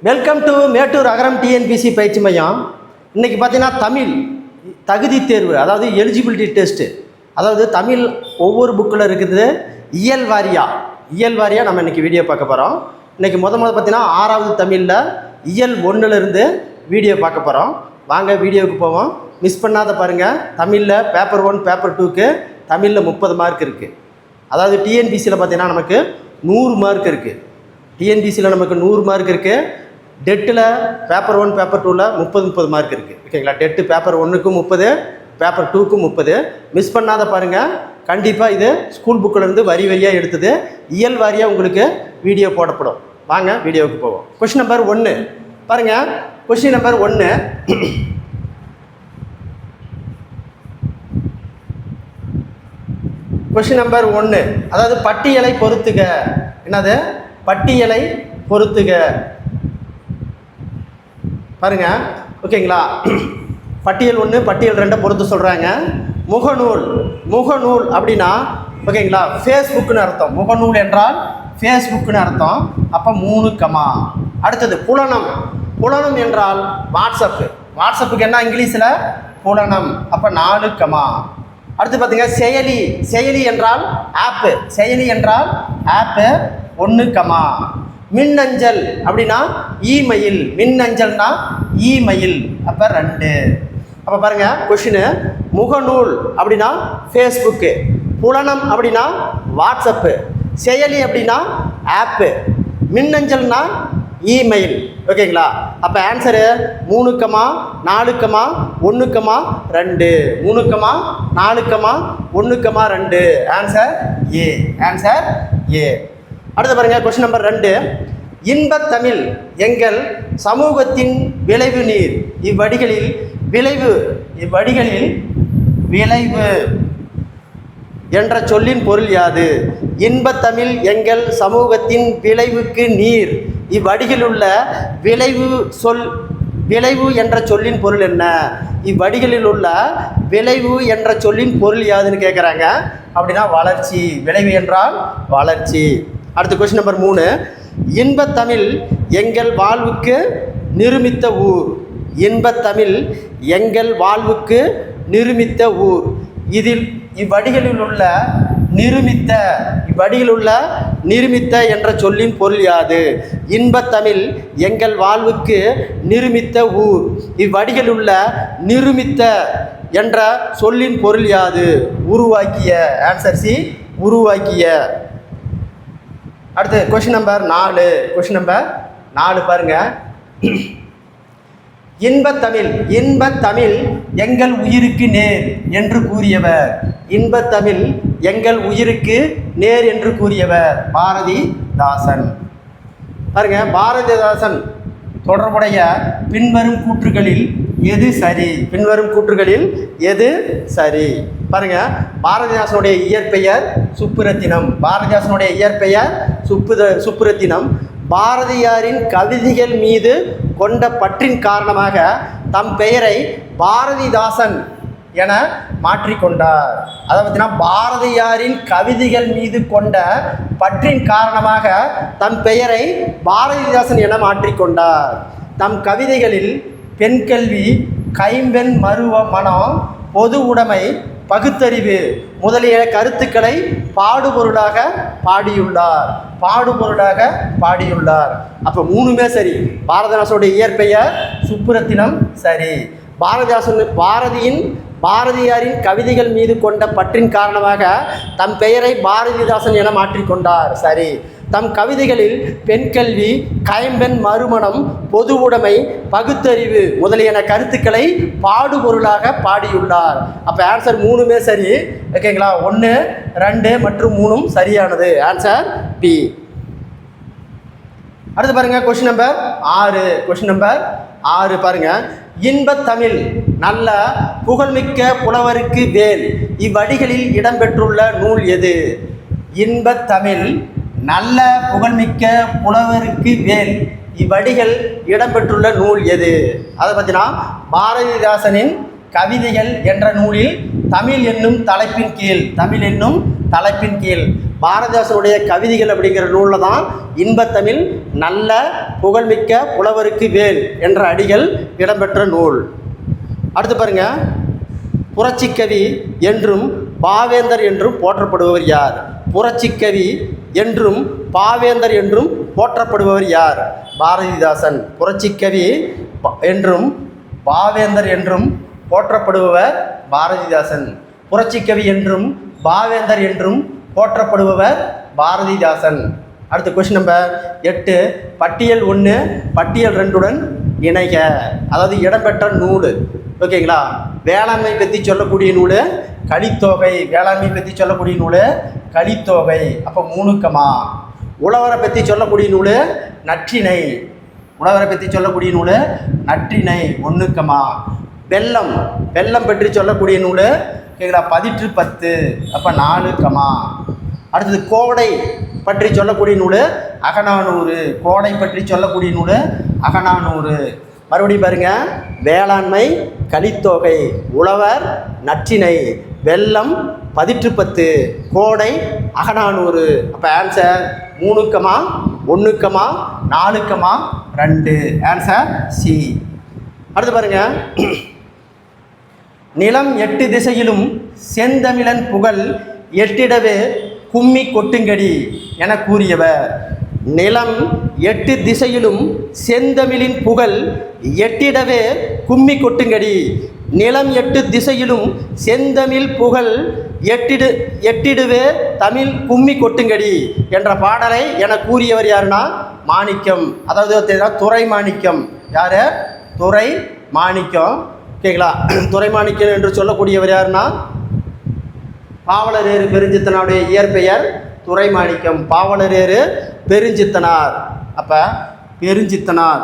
Welcome to Mettur Agaram TNPSC பயிற்சி மையம். இன்றைக்கி பார்த்தீங்கன்னா தமிழ் தகுதி தேர்வு, அதாவது எலிஜிபிலிட்டி டெஸ்ட்டு. அதாவது தமிழ் ஒவ்வொரு புக்கில் இருக்குது இயல் வாரியாக நம்ம இன்றைக்கி வீடியோ பார்க்க போகிறோம். இன்றைக்கி முதல்ல பார்த்தீங்கன்னா 6வது தமிழில் இயல் 1லேருந்து வீடியோ பார்க்க போகிறோம். வாங்க வீடியோவுக்கு போவோம். மிஸ் பண்ணாத பாருங்கள். தமிழில் பேப்பர் 1 பேப்பர் 2க்கு தமிழில் 30 மார்க் இருக்குது. அதாவது டிஎன்பிசியில் பார்த்தீங்கன்னா நமக்கு 100 மார்க் இருக்குது. டிஎன்பிசியில் நமக்கு 100 மார்க் இருக்குது. டெட்டில் பேப்பர் 1 பேப்பர் 2ல் 30 மார்க் இருக்குது. ஓகேங்களா? டெட்டு பேப்பர் 1க்கும் 30, பேப்பர் 2க்கும் 30. மிஸ் பண்ணாத பாருங்கள். கண்டிப்பாக இது ஸ்கூல் புக்கிலேருந்து வரியாக எடுத்தது. இயல் வாரியாக உங்களுக்கு வீடியோ போடப்படும். வாங்க வீடியோவுக்கு போவோம். கொஸ்டின் நம்பர் 1 பாருங்கள். கொஸ்டின் நம்பர் 1, கொஸ்டின் நம்பர் 1, அதாவது பட்டியலை பொறுத்துக. என்னது? பட்டியலை பொறுத்துக பாருங்க. ஓகேங்களா? பட்டியல் 1 பட்டியல் 2 பொறுத்து சொல்கிறாங்க. முகநூல் அப்படின்னா ஓகேங்களா ஃபேஸ்புக்குன்னு அர்த்தம். முகநூல் என்றால் ஃபேஸ்புக்குன்னு அர்த்தம். அப்போ 3 கமா. அடுத்தது புலனம் என்றால் வாட்ஸ்அப்புக்கு என்ன இங்கிலீஷில்? புலனம். அப்போ 4 கமா. அடுத்து பார்த்தீங்க செயலி என்றால் ஆப்பு. செயலி என்றால் ஆப்பு 1 கமா. மின்னஞ்சல் அப்படின்னா இமெயில். மின்னஞ்சல்னா இமெயில். அப்போ 2. அப்போ பாருங்கள் கொஷினு. முகநூல் அப்படின்னா ஃபேஸ்புக்கு, புலனம் அப்படின்னா வாட்ஸ்அப்பு, செயலி அப்படின்னா ஆப்பு, மின்னஞ்சல்னா இமெயில். ஓகேங்களா? அப்போ answer 3 comma 4 comma 1 comma 2. 3 comma 4 comma 1 comma 2. Answer A. அடுத்து பாருங்கள். கொஸ்டின் நம்பர் 2, இன்பத்தமிழ் எங்கள் சமூகத்தின் விளைவு நீர். இவ்வடிகளில் விளைவு என்ற சொல்லின் பொருள் யாது? இன்பத்தமிழ் எங்கள் சமூகத்தின் விளைவுக்கு நீர். இவ்வடிகளில் உள்ள விளைவு என்ற சொல்லின் பொருள் என்ன? இவ்வடிகளில் உள்ள விளைவு என்ற சொல்லின் பொருள் யாதுன்னு கேட்குறாங்க. அப்படின்னா வளர்ச்சி. விளைவு என்றால் வளர்ச்சி. அடுத்த கொஸ்டின் நம்பர் 3, இன்பத்தமிழ் எங்கள் வாழ்வுக்கு நிருமித்த ஊர். இன்பத்தமிழ் எங்கள் வாழ்வுக்கு நிருமித்த ஊர். இவ்வடிகளில் உள்ள நிருமித்த என்ற சொல்லின் பொருள் யாது? இன்பத்தமிழ் எங்கள் வாழ்வுக்கு நிருமித்த ஊர். இவ்வடிகளில் உள்ள நிருமித்த என்ற சொல்லின் பொருள் யாது? உருவாக்கிய. ஆன்சர் சி, உருவாக்கிய. அடுத்து கொஸ்டின் நம்பர் 4 பாருங்க. இன்பத்தமிழ் எங்கள் உயிருக்கு நேர் என்று கூறியவர். இன்பத்தமிழ் எங்கள் உயிருக்கு நேர் என்று கூறியவர் பாரதிதாசன். பாருங்க. பாரதிதாசன் தொடர்புடைய பின்வரும் கூற்றுகளில் எது சரி? பாருங்க. பாரதிதாசனுடைய இயற்பெயர் சுப்புரத்தினம். பாரதியாரின் கவிதைகள் மீது கொண்ட பற்றின் காரணமாக தம் பெயரை பாரதிதாசன் என மாற்றிக்கொண்டார். அதை பார்த்தீங்கன்னா பாரதியாரின் கவிதைகள் மீது கொண்ட பற்றின் காரணமாக தம் பெயரை பாரதிதாசன் என மாற்றிக்கொண்டார். தம் கவிதைகளில் பெண் கல்வி, கைம்பெண் மனம், பொது உடைமை, பகுத்தறிவு முதலிய கருத்துக்களை பாடுபொருளாக பாடியுள்ளார். அப்போ 3மே சரி. பாரதிதாசனுடைய இயற்பெயர் சுப்புரத்தினம் சரி. பாரதியாரின் கவிதைகள் மீது கொண்ட பற்றின் காரணமாக தம் பெயரை பாரதிதாசன் என மாற்றிக்கொண்டார் சரி. தம் கவிதைகளில் பெண் கல்வி, கைம்பெண் மறுமணம், பொது உடைமை, பகுத்தறிவு முதலியன கருத்துக்களை பாடுபொருளாக பாடியுள்ளார். அப்போ ஆன்சர் 3மே சரி. ஓகேங்களா? 1, 2 மற்றும் 3ம் சரியானது. Answer B. அடுத்து பாருங்க. கொஸ்டின் நம்பர் 6 பாருங்க. இன்பத்தமிழ் நல்ல புகழ்மிக்க புலவருக்கு வேல். இவ்வடிகளில் இடம்பெற்றுள்ள நூல் எது? இன்பத்தமிழ் நல்ல புகழ்மிக்க புலவருக்கு வேல். இவ்வடிகள் இடம்பெற்றுள்ள நூல் எது? அதை பார்த்தீங்கன்னா பாரதிதாசனின் கவிதைகள் என்ற நூலில் தமிழ் என்னும் தலைப்பின் கீழ் பாரதிதாசனுடைய கவிதைகள் அப்படிங்கிற நூலில் தான் இன்பத்தமிழ் நல்ல புகழ்மிக்க புலவருக்கு வேல் என்ற அடிகள் இடம்பெற்ற நூல். அடுத்து பாருங்க, புரட்சிக்கவி என்றும் பாவேந்தர் என்றும் போற்றப்படுபவர் யார்? புரட்சிக்கவி என்றும் பாவேந்தர் என்றும் போற்றப்படுபவர் யார்? பாரதிதாசன். புரட்சிக்கவி என்றும் பாவேந்தர் என்றும் போற்றப்படுபவர் பாரதிதாசன். புரட்சிக்கவி என்றும் பாவேந்தர் என்றும் போற்றப்படுபவர் பாரதிதாசன். அடுத்த கொஸ்டின் நம்பர் 8. பட்டியல் 1 பட்டியல் 2 இணைக. அதாவது இடம்பெற்ற நூல். ஓகேங்களா? வேளாண்மை பற்றி சொல்லக்கூடிய நூல் கலித்தொகை. வேளாண்மை பற்றி சொல்லக்கூடிய நூல் கலித்தொகை. அப்போ 3 உழவரை பற்றி சொல்லக்கூடிய நூல் நற்றிணை. உழவரை பற்றி சொல்லக்கூடிய நூல் நற்றிணை 1 வெள்ளம். வெள்ளம் பற்றி சொல்லக்கூடிய நூல் கேட்குறா 10 அப்போ 4 அடுத்தது கோடை பற்றி சொல்லக்கூடிய நூல் அகநானூறு. கோடை பற்றி சொல்லக்கூடிய நூல் அகநானூறு. மறுபடியும் பாருங்கள், வேளாண்மை கலித்தொகை, உழவர் நற்றிணை, வெள்ளம் 10 கோடை அகநானூறு. அப்போ ஆன்சர் 3 1 4 2. Answer C. அடுத்து பாருங்கள், நிலம் 8 திசையிலும் செந்தமிழன் புகழ் எட்டிடவே கும்மி கொட்டுங்கடி என கூறியவர். நிலம் 8 திசையிலும் செந்தமிழின் புகழ் எட்டிடவே கும்மி கொட்டுங்கடி. நிலம் 8 திசையிலும் செந்தமிழ் புகழ் எட்டிடுவே தமிழ் கும்மி கொட்டுங்கடி என்ற பாடலை என கூறியவர் யாருன்னா மாணிக்கம். அதாவது துரை மாணிக்கம். யார்? துரை மாணிக்கம். ஓகேங்களா? துரை மாணிக்கம் என்று சொல்லக்கூடியவர் யாருன்னா பாவலரேறு பெருஞ்சித்தனாருடைய இயற்பெயர் துரை மாணிக்கம். பாவலரேறு பெருஞ்சித்தனார். அப்போ பெருஞ்சித்தனார்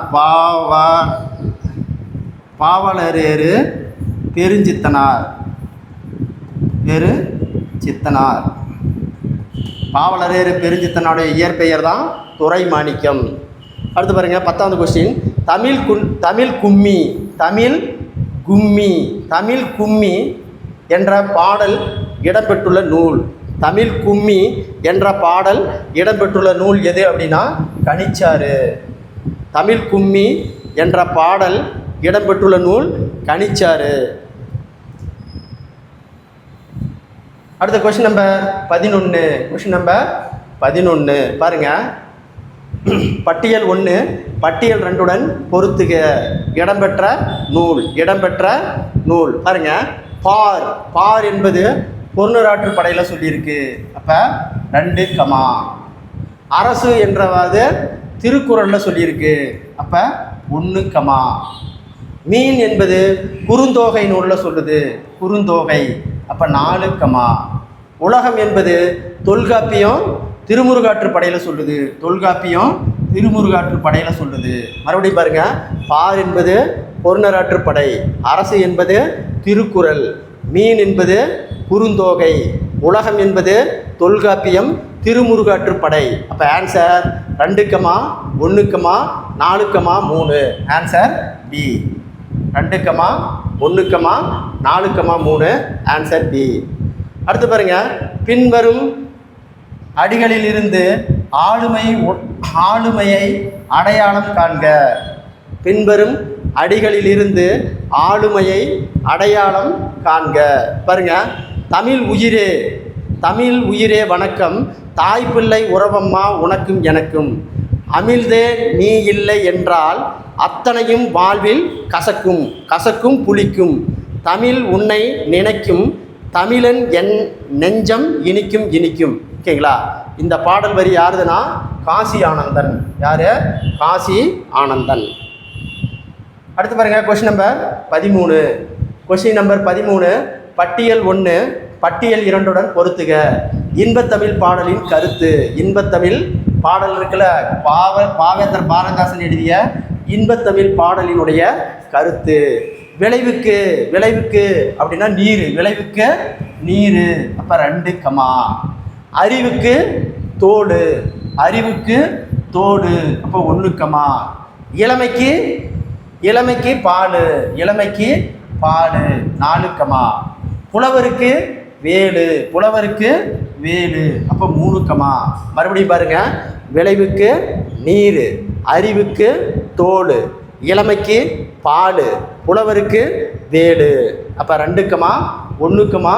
பாவலரேறு பெருஞ்சித்தனார். பெருஞ்சித்தனார் பாவலரேறு பெருஞ்சித்தனாருடைய இயற்பெயர் தான் துரை மாணிக்கம். அடுத்து பாருங்கள், 10வது கொஸ்டின். தமிழ் கும்மி என்ற பாடல் இடம்பெற்றுள்ள நூல். தமிழ் கும்மி என்ற பாடல் இடம்பெற்றுள்ள நூல் எது அப்படின்னா கனிச்சாறு. தமிழ் கும்மி என்ற பாடல் இடம்பெற்றுள்ள நூல் கனிச்சாறு. அடுத்த கொஸ்டின் நம்பர் 11. கொஸ்டின் நம்பர் 11 பாருங்கள், பட்டியல் 1 பட்டியல் 2 பொறுத்துக. இடம்பெற்ற நூல் பாருங்கள், பார் என்பது பொருநராற்று படையில் சொல்லியிருக்கு. அப்போ 2 அரசு என்றவாது திருக்குறளில் சொல்லியிருக்கு. அப்போ 1 மீன் என்பது குறுந்தொகை நூலில் சொல்லுது. குறுந்தொகை. அப்போ 4 உலகம் என்பது தொல்காப்பியம் திருமுருகாற்று படையில் சொல்லுது. தொல்காப்பியம் திருமுருகாற்று படையில் சொல்லுது. மறுபடியும் பாருங்கள், பார் என்பது பொருநராற்று படை, அரசு என்பது திருக்குறள், மீன் என்பது குறுந்தொகை, உலகம் என்பது தொல்காப்பியம் திருமுருகாற்று படை. அப்போ answer 2 1 4 3. Answer B. 2 1 4 3. Answer B. அடுத்து பாருங்கள், பின்வரும் அடிகளிலிருந்து ஆளுமையை அடையாளம் காண்க. பின்வரும் அடிகளிலிருந்து ஆளுமையை அடையாளம் காண்க. பாருங்க, தமிழ் உயிரே வணக்கம், தாய்ப்பிள்ளை உறவம்மா உனக்கும் எனக்கும், அமிழ்தே நீ இல்லை என்றால் அத்தனையும் வாழ்வில் கசக்கும் புளிக்கும், தமிழ் உன்னை நினைக்கும், தமிழன் என் நெஞ்சம் இனிக்கும். ஓகேங்களா? இந்த பாடல் வரி யாருதுன்னா காசி ஆனந்தன். யார்? காசி ஆனந்தன். அடுத்து பாருங்க, கொஸ்டின் நம்பர் 13. கொஸ்டின் நம்பர் 13, பட்டியல் 1 பட்டியல் 2 பொறுத்துக. இன்பத்தமிழ் பாடலின் கருத்து. இன்பத்தமிழ் பாடல் இருக்குல்ல, பாவேந்தர் பாரதிதாசன் எழுதிய இன்பத்தமிழ் பாடலினுடைய கருத்து. விளைவுக்கு அப்படின்னா நீர். விளைவுக்கு நீர். அப்போ 2 அறிவுக்கு தோடு. அப்போ 1 இளமைக்கு பால். 4 புலவருக்கு வேலு. அப்போ 3 கமா. மறுபடியும் பாருங்க, விளைவுக்கு நீர், அறிவுக்கு தோல், இளமைக்கு பால், புலவருக்கு வேலு. அப்போ 2 comma 1 comma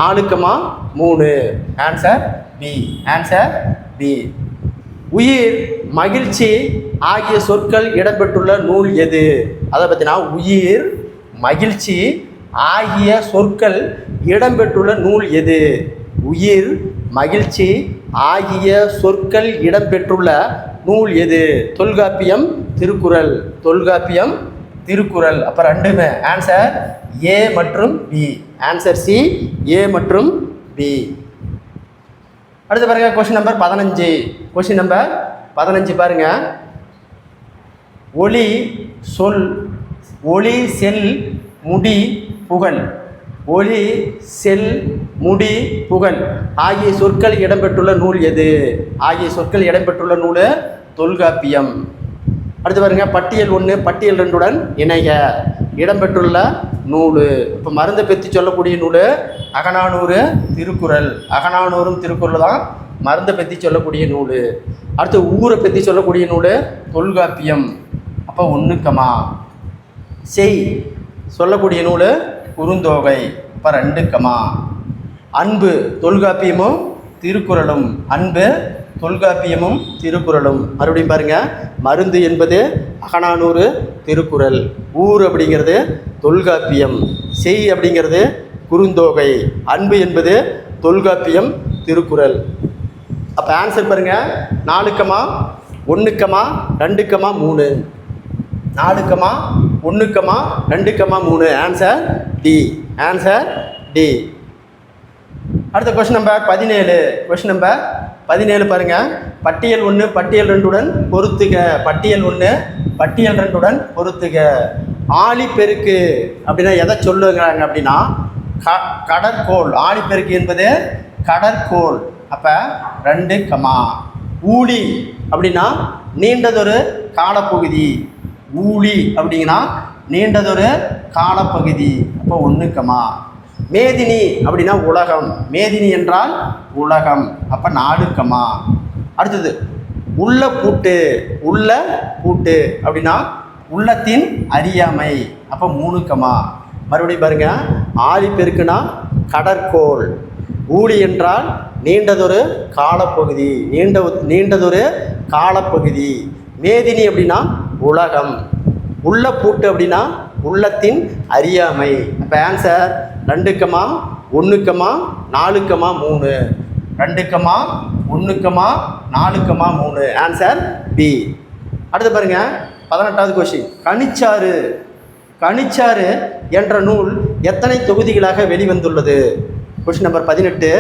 4 comma 3. Answer B. Answer B. உயிர், மகிழ்ச்சி ஆகிய சொற்கள் இடம்பெற்றுள்ள நூல் எது? அதை பற்றினா உயிர், மகிழ்ச்சி ஆகிய சொற்கள் இடம்பெற்றுள்ள நூல் எது? உயிர், மகிழ்ச்சி ஆகிய சொற்கள் இடம்பெற்றுள்ள நூல் எது? தொல்காப்பியம், திருக்குறள். தொல்காப்பியம், திருக்குறள். அப்போ 2மே ஆன்சர் ஏ மற்றும் பி. ஆன்சர் சி, ஏ மற்றும் பி. அடுத்து பாருங்க, கொஸ்டின் நம்பர் 15. கொஸ்டின் நம்பர் 15 பாருங்க. ஒளி, சொல், ஒளி, செல், முடி, புகழ். ஒளி, செல், முடி, புகழ் ஆகிய சொற்கள் இடம்பெற்றுள்ள நூல் எது? ஆகிய சொற்கள் இடம்பெற்றுள்ள நூல் தொல்காப்பியம். அடுத்து பாருங்க, பட்டியல் 1 பட்டியல் 2 இணைக. இடம்பெற்றுள்ள நூல். இப்போ மருந்தை பற்றி சொல்லக்கூடிய நூல் அகநானூறு, திருக்குறள். அகநானூறும் திருக்குறள் தான் மருந்தை பற்றி சொல்லக்கூடிய நூல். அடுத்து ஊரை பற்றி சொல்லக்கூடிய நூல் தொல்காப்பியம். அப்போ 1 கமா. செய் சொல்லக்கூடிய நூல் குறுந்தொகை. அப்போ 2 கமா. அன்பு தொல்காப்பியமும் திருக்குறளும். அன்பு தொல்காப்பியமும் திருக்குறளும். மறுபடியும் பாருங்க, மருந்து என்பது அகநானூறு, திருக்குறள். ஊர் அப்படிங்கிறது தொல்காப்பியம். செய் அப்படிங்கிறது குறுந்தொகை. அன்பு என்பது தொல்காப்பியம், திருக்குறள். அப்போ ஆன்சர் பாருங்க, 4 comma 1 comma 2 comma 3. 4 comma 1 comma 2 comma 3. Answer D. Answer D. அடுத்த கொஸ்டின் நம்பர் 17. கொஸ்டின் நம்பர் 17 பாருங்க. பட்டியல் 1 பட்டியல் 2 பொறுத்துக. பட்டியல் 1 பட்டியல் 2 பொறுத்துக. ஆழிப்பெருக்கு அப்படின்னா எதை சொல்லுங்கிறாங்க அப்படின்னா கடற்கோள். ஆழிப்பெருக்கு என்பது கடற்கோள். அப்போ 2 கமா. ஊழி அப்படின்னா நீண்டதொரு காலப்பகுதி. ஊழி அப்படிங்கன்னா நீண்டதொரு காலப்பகுதி. அப்போ 1 கமா. மேதினி அப்படின்னா உலகம். மேதினி என்றால் உலகம். அப்போ 4 கமா. அடுத்தது உள்ள பூட்டு. உள்ள பூட்டு அப்படின்னா உள்ளத்தின் அறியாமை. அப்போ 3 கமா. மறுபடியும் பாருங்க, ஆழிப்பெருக்குனா கடற்கோள். ஊழி என்றால் நீண்டதொரு காலப்பகுதி. நீண்டதொரு காலப்பகுதி. மேதினி அப்படின்னா உலகம். உள்ள பூட்டு அப்படின்னா உள்ளத்தின் அறியாமை. அப்போ answer 2 comma 1 comma 4 comma 3. 2 comma 1 comma 4 comma 3. Answer B. அடுத்து பாருங்க, 18வது கொஸ்டின். கனிச்சாறு. கனிச்சாறு என்ற நூல் எத்தனை தொகுதிகளாக வெளிவந்துள்ளது? Question number 18.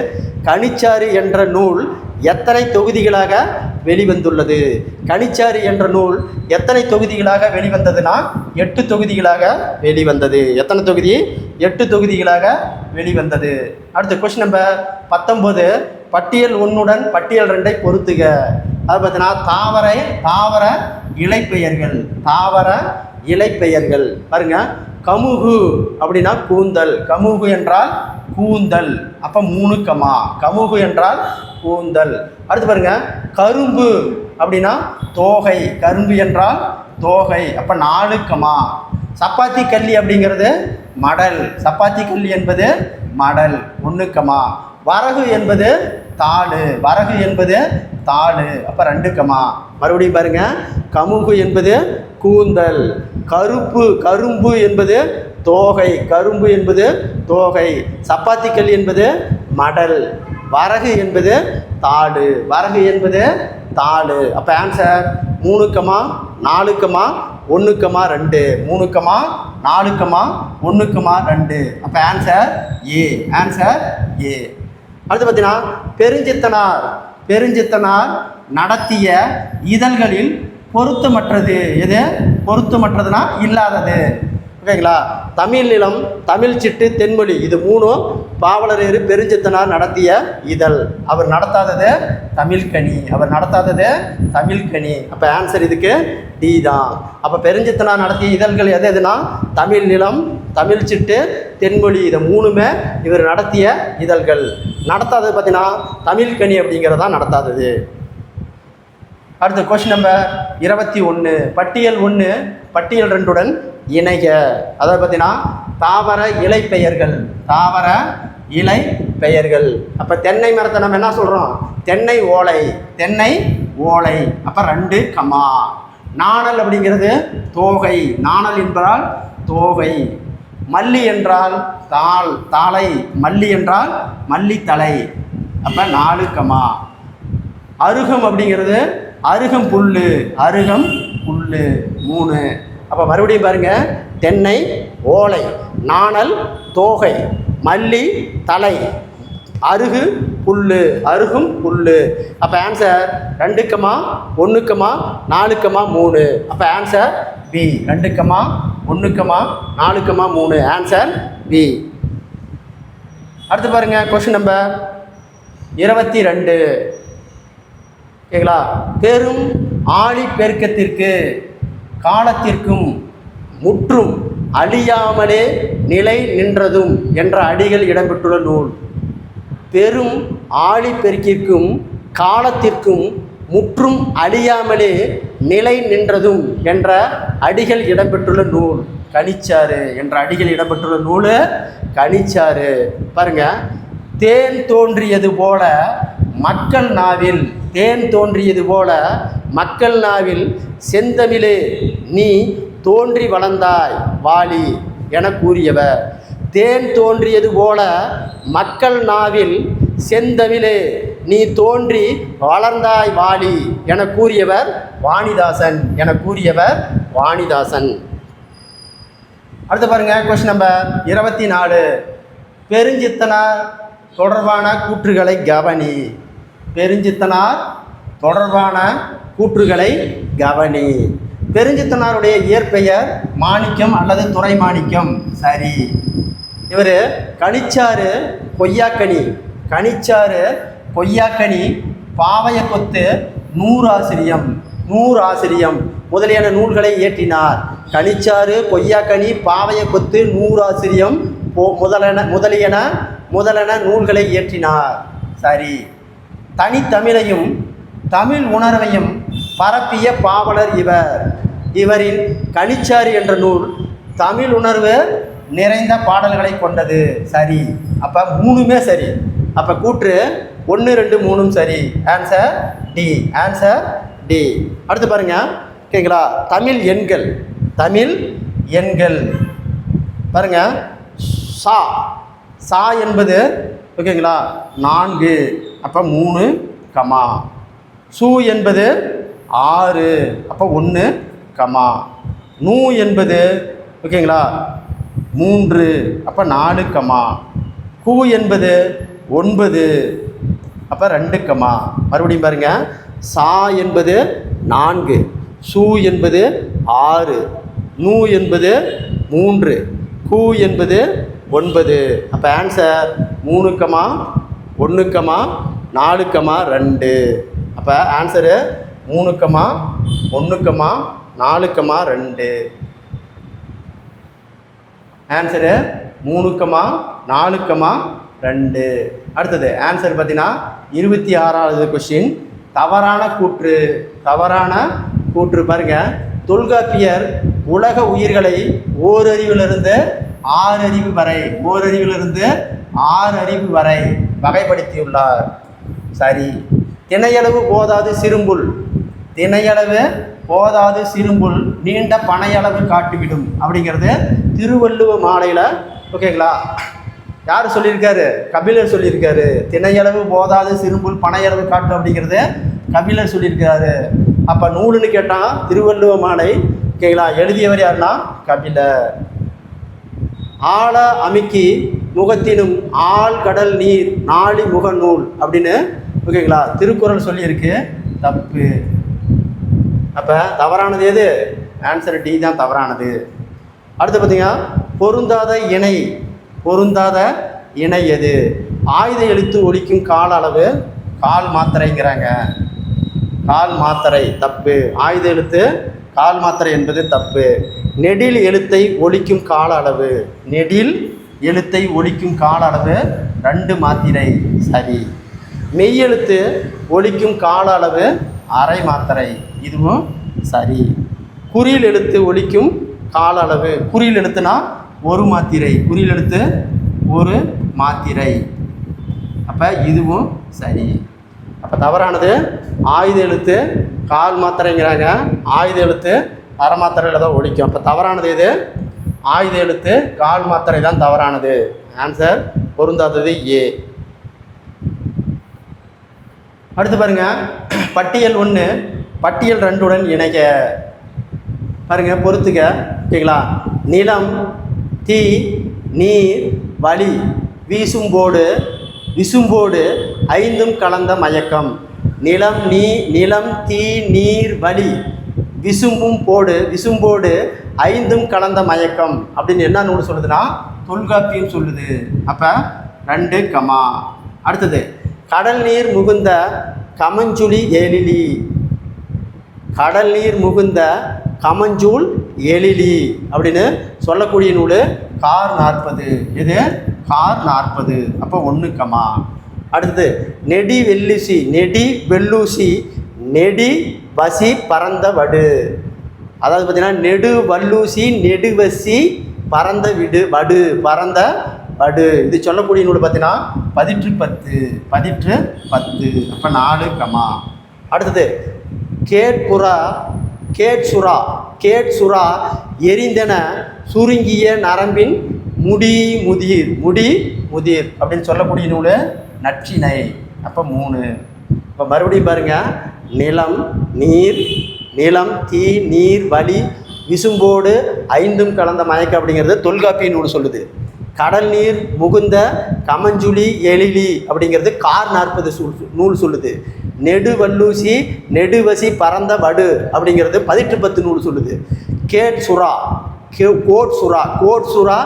கனிச்சாறு என்ற நூல் எத்தனை தொகுதிகளாக வெளிவந்துள்ளது? கனிச்சாறு என்ற நூல் எத்தனை தொகுதிகளாக வெளிவந்ததுன்னா 8 தொகுதிகளாக வெளிவந்தது. எத்தனை தொகுதி? 8 தொகுதிகளாக வெளிவந்தது. அடுத்து கொஸ்டின் நம்பர் 19. பட்டியல் 1 பட்டியல் 2 பொறுத்துக. அது பார்த்தீங்கன்னா தாவர இலைப்பெயர்கள். தாவர இலைப்பெயர்கள் பாருங்க. கமுகு அப்படின்னா கூந்தல். கமுகு என்றால் கூந்தல். அப்போ 3 கமா. கமுகு என்றால் கூந்தல். அடுத்து பாருங்க, கரும்பு அப்படின்னா தோகை. கரும்பு என்றால் தோகை. அப்போ 4 கமா. சப்பாத்தி கல்லி அப்படிங்கிறது மடல். சப்பாத்தி கல்லி என்பது மடல். 1 கமா. வரகு என்பது தாள். வரகு என்பது தாள். அப்போ 2 கமா. மறுபடியும் பாருங்க, கமுகு என்பது கூந்தல். கரும்பு என்பது தோகை. கரும்பு என்பது தோகை. சப்பாத்தி கல் என்பது மடல். வரகு என்பது தாடு. வரகு என்பது தாடு. அப்போ answer 3 comma 4 comma 1 comma 2. 3 comma 4 comma 1 comma 2. அப்போ ஆன்சர் ஏ. Answer A. அடுத்து பார்த்தீங்கன்னா பெருஞ்சித்தனார் நடத்திய இதழ்களில் பொருத்தமற்றது எது? பொருத்தமற்றதுன்னா இல்லாதது. ஓகேங்களா? தமிழ் நிலம், தமிழ் சிட்டு, தென்மொழி இது மூணும் பாவலரேறு பெருஞ்சித்தனார் நடத்திய இதழ். அவர் நடத்தாதது தமிழ்கனி. அவர் நடத்தாதது தமிழ்கனி. அப்போ ஆன்சர் இதுக்கு டி தான். அப்போ பெருஞ்சித்தனார் நடத்திய இதழ்கள் எது எதுனா தமிழ் நிலம், தமிழ் சிட்டு, தென்மொழி இதை மூணுமே இவர் நடத்திய இதழ்கள். நடத்தாதது பார்த்தீங்கன்னா தமிழ்கனி அப்படிங்கிறதான் நடத்தாதது. அடுத்த கொஸ்டின் நம்பர் 21. பட்டியல் 1 பட்டியல் 2உடன் இணைக. அதாவது பார்த்தீங்கன்னா தாவர இலை பெயர்கள். தாவர இலை பெயர்கள். அப்போ தென்னை மரத்தை நம்ம என்ன சொல்கிறோம்? தென்னை ஓலை. தென்னை ஓலை. அப்போ 2 கமா. நாணல் அப்படிங்கிறது தோகை. நாணல் என்றால் தோகை. மல்லி என்றால் தாளை. மல்லி என்றால் மல்லித்தலை. அப்போ 4 கமா. அருகம் அப்படிங்கிறது அருகம் புல்லு. அருகம் புல்லு 3. அப்போ மறுபடியும் பாருங்கள், தென்னை ஓலை, நாணல் தோகை, மல்லி தலை, அருகு புல்லு. அருகும் புல்லு. அப்போ ஆன்சர் 2 கமா 1 கமா 4 கமா 3. அப்போ answer B. 2 comma 1 comma 4 comma 3. Answer B. அடுத்து பாருங்கள் கொஸ்டின் நம்பர் 22. ஓகேங்களா? பெரும் ஆழி பெருக்கத்திற்கு காலத்திற்கும் முற்றும் அழியாமலே நிலை நின்றதும் என்ற அடிகள் இடம்பெற்றுள்ள நூல். பெரும் ஆழி பெருக்கிற்கும் காலத்திற்கும் முற்றும் அழியாமலே நிலை நின்றதும் என்ற அடிகள் இடம்பெற்றுள்ள நூல் கனிச்சாறு. என்ற அடிகள் இடம்பெற்றுள்ள நூல் கனிச்சாறு. பாருங்க, தேன் தோன்றியது போல மக்கள் நாவில். தேன் தோன்றியது போல மக்கள் நாவில் செந்தமிழே நீ தோன்றி வளர்ந்தாய் வாலி என கூறியவர். தேன் தோன்றியது போல மக்கள் நாவில் செந்தமிழே நீ தோன்றி வளர்ந்தாய் வாலி என கூறியவர் வாணிதாசன். என கூறியவர் வாணிதாசன். அடுத்து பாருங்க கொஸ்டின் நம்பர் 24. பெருஞ்சித்தனார் தொடர்பான கூற்றுகளை கவனி. பெருஞ்சித்தனார் தொடர்பான கூற்றுகளை கவனி. பெருஞ்சித்தனாருடைய இயற்பெயர் மாணிக்கம் அல்லது துறை மாணிக்கம். சரி. இவர் கனிச்சாறு கொய்யாக்கனி. கனிச்சாறு கொய்யாக்கனி, பாவைய கொத்து, நூறாசிரியம். நூறாசிரியம் முதலியன நூல்களை இயற்றினார். கனிச்சாறு, கொய்யாக்கனி, பாவைய கொத்து, நூறாசிரியம் முதலென நூல்களை இயற்றினார். சரி. தனித்தமிழையும் தமிழ் உணர்வையும் பரப்பிய பாவலர் இவர். இவரின் கனிச்சாறு என்ற நூல் தமிழ் உணர்வு நிறைந்த பாடல்களை கொண்டது. சரி. அப்போ 3மே சரி. அப்போ கூற்று 1, 2, 3 சரி. Answer D. Answer D. அடுத்து பாருங்க. ஓகேங்களா? தமிழ் எண்கள். தமிழ் எண்கள் பாருங்க. சா. சா என்பது ஓகேங்களா 4. அப்போ 3 கமா. சு என்பது 6. அப்போ 1 கமா. நூ என்பது ஓகேங்களா 3. அப்போ 4 கமா. கு என்பது 9. அப்போ 2 கமா. மறுபடியும் பாருங்க. சா என்பது 4, சு என்பது 6, நூ என்பது 3, கு என்பது 9. அப்போ ஆன்சர் 3 கமா 1 கமா 4 கமா 2. அப்போ answer 3 comma 1 comma 4 comma 2. Answer 3 comma 4 comma 2. அடுத்தது ஆன்சர் பார்த்தீங்கன்னா 26வது கொஸ்டின். தவறான கூற்று. தவறான கூற்று பாருங்க. தொல்காப்பியர் உலக உயிர்களை ஓரறிவிலிருந்து 6 அறிவு வரை, ஓரறிவிலிருந்து 6 அறிவு வரை வகைப்படுத்தியுள்ளார். சரி. திணையளவு போதாது சிறும்புல். திணையளவு போதாது சிறும்புல் நீண்ட பனையளவு காட்டிவிடும் அப்படிங்கிறது திருவள்ளுவ மாலையில் ஓகேங்களா யார் சொல்லியிருக்காரு? கபிலர் சொல்லியிருக்காரு. திணையளவு போதாது சிறும்புல் பனையளவு காட்டும் அப்படிங்கிறது கபிலர் சொல்லியிருக்காரு. அப்போ நூலுன்னு கேட்டால் திருவள்ளுவ மாலை ஓகேங்களா. எழுதியவர் யாருன்னா கபிலர். ஆழ அமுக்கி முகத்தினும் ஆள் கடல் நீர் நாளி முக நூல் அப்படின்னு ஓகேங்களா திருக்குறள் சொல்லியிருக்கு. தப்பு. அப்போ தவறானது எது? ஆன்சர் டி தான் தவறானது. அடுத்து பார்த்தீங்கன்னா பொருந்தாத இணை, பொருந்தாத இணை எது? ஆயுத எழுத்து ஒலிக்கும் கால அளவு கால் மாத்திரைங்கிறாங்க. கால் மாத்திரை தப்பு. ஆயுத எழுத்து கால் மாத்திரை என்பது தப்பு. நெடில் எழுத்தை ஒலிக்கும் கால அளவு, நெடில் எழுத்தை ஒலிக்கும் கால அளவு 2 மாத்திரை சரி. மெய்யெழுத்து ஒலிக்கும் கால அளவு அரை மாத்திரை, இதுவும் சரி. குறில் எழுத்து ஒலிக்கும் கால அளவு, குறில் எழுத்துனா 1 மாத்திரை, குறில் எழுத்து 1 மாத்திரை, அப்போ இதுவும் சரி. அப்போ தவறானது ஆயுத எழுத்து கால் மாத்திரைங்கிறாங்க, ஆயுத எழுத்து அரை மாத்திரையில் தான் ஒலிக்கும். அப்போ தவறானது இது ஆயுத எழுத்து கால் மாத்திரை தான் தவறானது. ஆன்சர் பொருந்தாதது ஏ. அடுத்து பாருங்க, பட்டியல் 1 பட்டியல் 2 இணைக. பாருங்க பொறுத்துக்க, ஓகேங்களா? நிலம், தீ, நீர், வழி, வீசும்போடு, விசும்போடு 5ம் கலந்த மயக்கம். நிலம், நிலம், தீ, நீர், வழி, விசும்பும் போடு, விசும்போடு 5ம் கலந்த மயக்கம் அப்படின்னு என்ன நூல் சொல்லுதுன்னா தொல்காப்பியம் சொல்லுது. அப்போ 2 கமா. அடுத்தது கடல் நீர் முகுந்த கமஞ்சுளி எழிலி, கடல் நீர் முகுந்த கமஞ்சூல் எழிலி அப்படின்னு சொல்லக்கூடிய நூல் கார் 40. இது கார் 40. அப்போ 1 கமா. அடுத்தது நெடி வெல்லூசி, நெடி வெல்லூசி நெடி வசி பரந்த வடு. அதாவது பார்த்தீங்கன்னா நெடு வல்லூசி நெடுவசி பரந்த விடு வடு, பரந்த வடு. இது சொல்லக்கூடிய நூல் பார்த்தீங்கன்னா 10 அப்போ 4 கமா. அடுத்தது கேட்புறா, கேட்சுறா, கேட்சுறா எரிந்தன சுருங்கிய நரம்பின் முடி முதிர், முடி முதிர் அப்படின்னு சொல்லக்கூடிய நூல் நற்றிணை. அப்போ 3. இப்போ மறுபடியும் பாருங்கள், நிலம், நீர், நிலம், தீ, நீர், வழி, விசும்போடு 5ம் கலந்த மயக்கம் அப்படிங்கிறது தொல்காப்பிய நூல் சொல்லுது. கடல் நீர் முகுந்த கமஞ்சுளி எழிலி அப்படிங்கிறது கார் 40 நூல் சொல்லுது. நெடு வல்லூசி நெடுவசி பரந்த வடு அப்படிங்கிறது 10 நூல் சொல்லுது. கேட்சுறா, கோட்சுறா, கோட்சுறா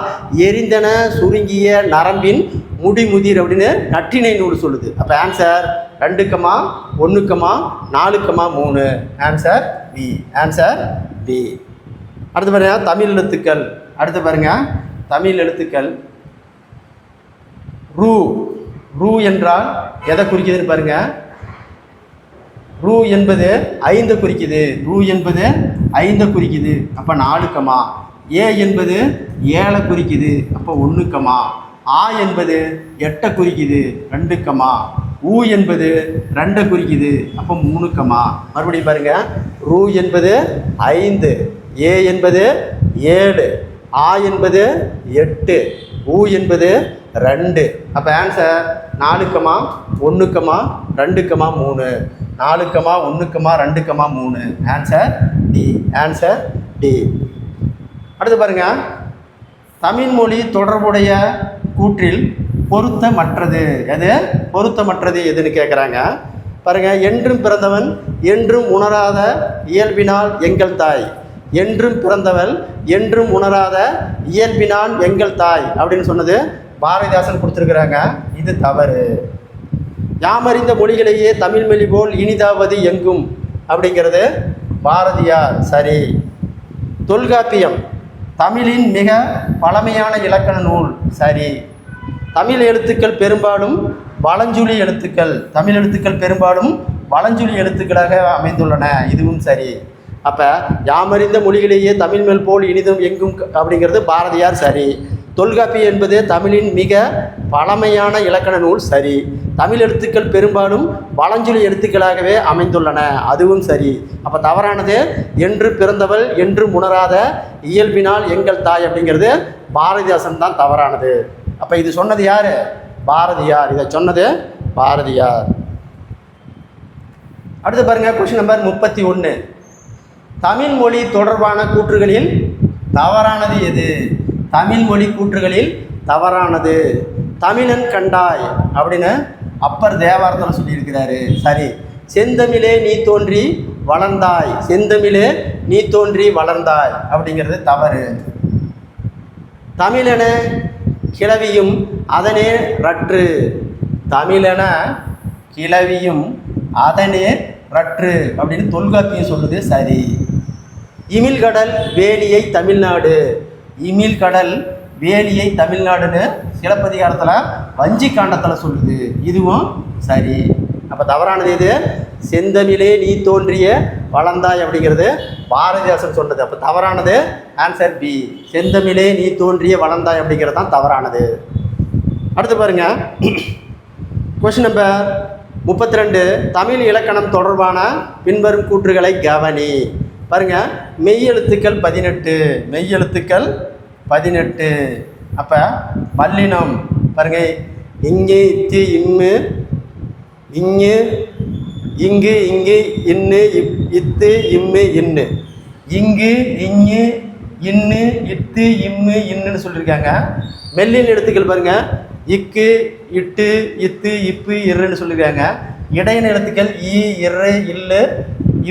எரிந்தன சுருங்கிய நரம்பின் முடிமுதிர் அப்படின்னு நற்றிணை நூல் சொல்லுது. அப்போ answer 2 comma 1 comma 4 comma 3. Answer B. Answer B. அடுத்து பாருங்க தமிழ் எழுத்துக்கள். அடுத்து பாருங்க தமிழ் எழுத்துக்கள். ரூ, ரூ என்றால் எதை குறிக்குதுன்னு பாருங்க. ரூ என்பது 5 குறிக்குது, ரூ என்பது 5 குறிக்குது. அப்போ 4 கமா. ஏ என்பது 7 குறிக்குது. அப்போ 1 கமா. ஆ என்பது 8 குறிக்குது. 2 கமா. ஊ என்பது 2 குறிக்குது. அப்போ 3 கமா. மறுபடியும் பாருங்க, ரூ என்பது 5, ஏ என்பது 7, ஆ என்பது 8, ஊ என்பது 2. அப்போ answer 4 comma 1 comma 2 comma 3. 4 comma 1 comma 2 comma 3. Answer D. Answer D. அடுத்து பாருங்க, தமிழ் மொழி தொடர்புடைய கூற்றில் பொருத்தமற்றது எது? பொருத்தமற்றது எதுன்னு கேட்குறாங்க. பாருங்கள், என்றும் பிறந்தவன் என்றும் உணராத இயல்பினால் எங்கள் தாய், என்றும் பிறந்தவள் என்றும் உணராத இயல்பினான் எங்கள் தாய் அப்படின்னு சொன்னது பாரதிதாசன் கொடுத்துருக்குறாங்க. இது தவறு. யாமறிந்த மொழிகளையே தமிழ் மொழி போல் இனிதாவது எங்கும் அப்படிங்கிறது பாரதியார். சரி. தொல்காப்பியம் தமிழின் மிக பழமையான இலக்கண நூல். சரி. தமிழ் எழுத்துக்கள் பெரும்பாலும் வலஞ்சுழி எழுத்துக்கள், தமிழ் எழுத்துக்கள் பெரும்பாலும் வலஞ்சுழி எழுத்துக்களாக அமைந்துள்ளன. இதுவும் சரி. அப்போ யாமறிந்த மொழிகளையே தமிழ் மேல் போல் இனிதும் எங்கும் அப்படிங்கிறது பாரதியார். சரி. தொல்காப்பியம் என்பது தமிழின் மிக பழமையான இலக்கண நூல். சரி. தமிழ் எழுத்துக்கள் பெரும்பாலும் வலஞ்சுழி எழுத்துக்களாகவே அமைந்துள்ளன. அதுவும் சரி. அப்போ தவறானது என்று பிறந்தவள் என்று உணராத இயல்பினால் எங்கள் தாய் அப்படிங்கிறது பாரதிதாசன் தான் தவறானது. அப்போ இது சொன்னது யார்? பாரதியார். இதை சொன்னது பாரதியார். அடுத்து பாருங்கள், கொஸ்டின் நம்பர் 31. தமிழ் மொழி தொடர்பான கூற்றுகளில் தவறானது எது? தமிழ் மொழி கூற்றுகளில் தவறானது தமிழன் கண்டாய் அப்படின்னு அப்பர் தேவாரத்தில் சொல்லியிருக்கிறாரு. சரி. செந்தமிழே நீ தோன்றி வளர்ந்தாய், செந்தமிழே நீ தோன்றி வளர்ந்தாய் அப்படிங்கிறது தவறு. தமிழென கிளவியும் அதனே ரற்று. தமிழென கிளவியும் அதனே ரற்று அப்படின்னு தொல்காப்பியம் சொல்லுது சரி. இமிழ்கடல் வேலியை தமிழ்நாடு. இமிழ்கடல் வேலியை தமிழ்நாடுன்னு சிலப்பதிகாரத்தில் வஞ்சி காண்டத்தில் சொல்லுது. இதுவும் சரி. அப்போ தவறானது இது செந்தமிழே நீ தோன்றிய வளர்ந்தாய் அப்படிங்கிறது பாரதிதாசன் சொன்னது. அப்போ தவறானது ஆன்சர் பி, செந்தமிழே நீ தோன்றிய வளர்ந்தாய் அப்படிங்கிறது தான் தவறானது. அடுத்து பாருங்க, கொஸ்டின் நம்பர் 32. தமிழ் இலக்கணம் தொடர்பான பின்வரும் கூற்றுகளை கவனி. பாருங்க, மெய்யெழுத்துக்கள் 18. மெய்யெழுத்துக்கள் 18. அப்போ வல்லினம் பாருங்க, இங்கு இத்து இம்மு இங்கு இங்கு இங்கு இன்னு இத்து இம்மு இன்னு, இங்கு இங்கு இன்னு இத்து இம்மு இன்னுன்னு சொல்லியிருக்காங்க. மெல்லின் எழுத்துக்கள் பாருங்க, இக்கு இட்டு இத்து இப்பு இருன்னு சொல்லியிருக்காங்க. இடையின எழுத்துக்கள் ஈ இரு இல்லு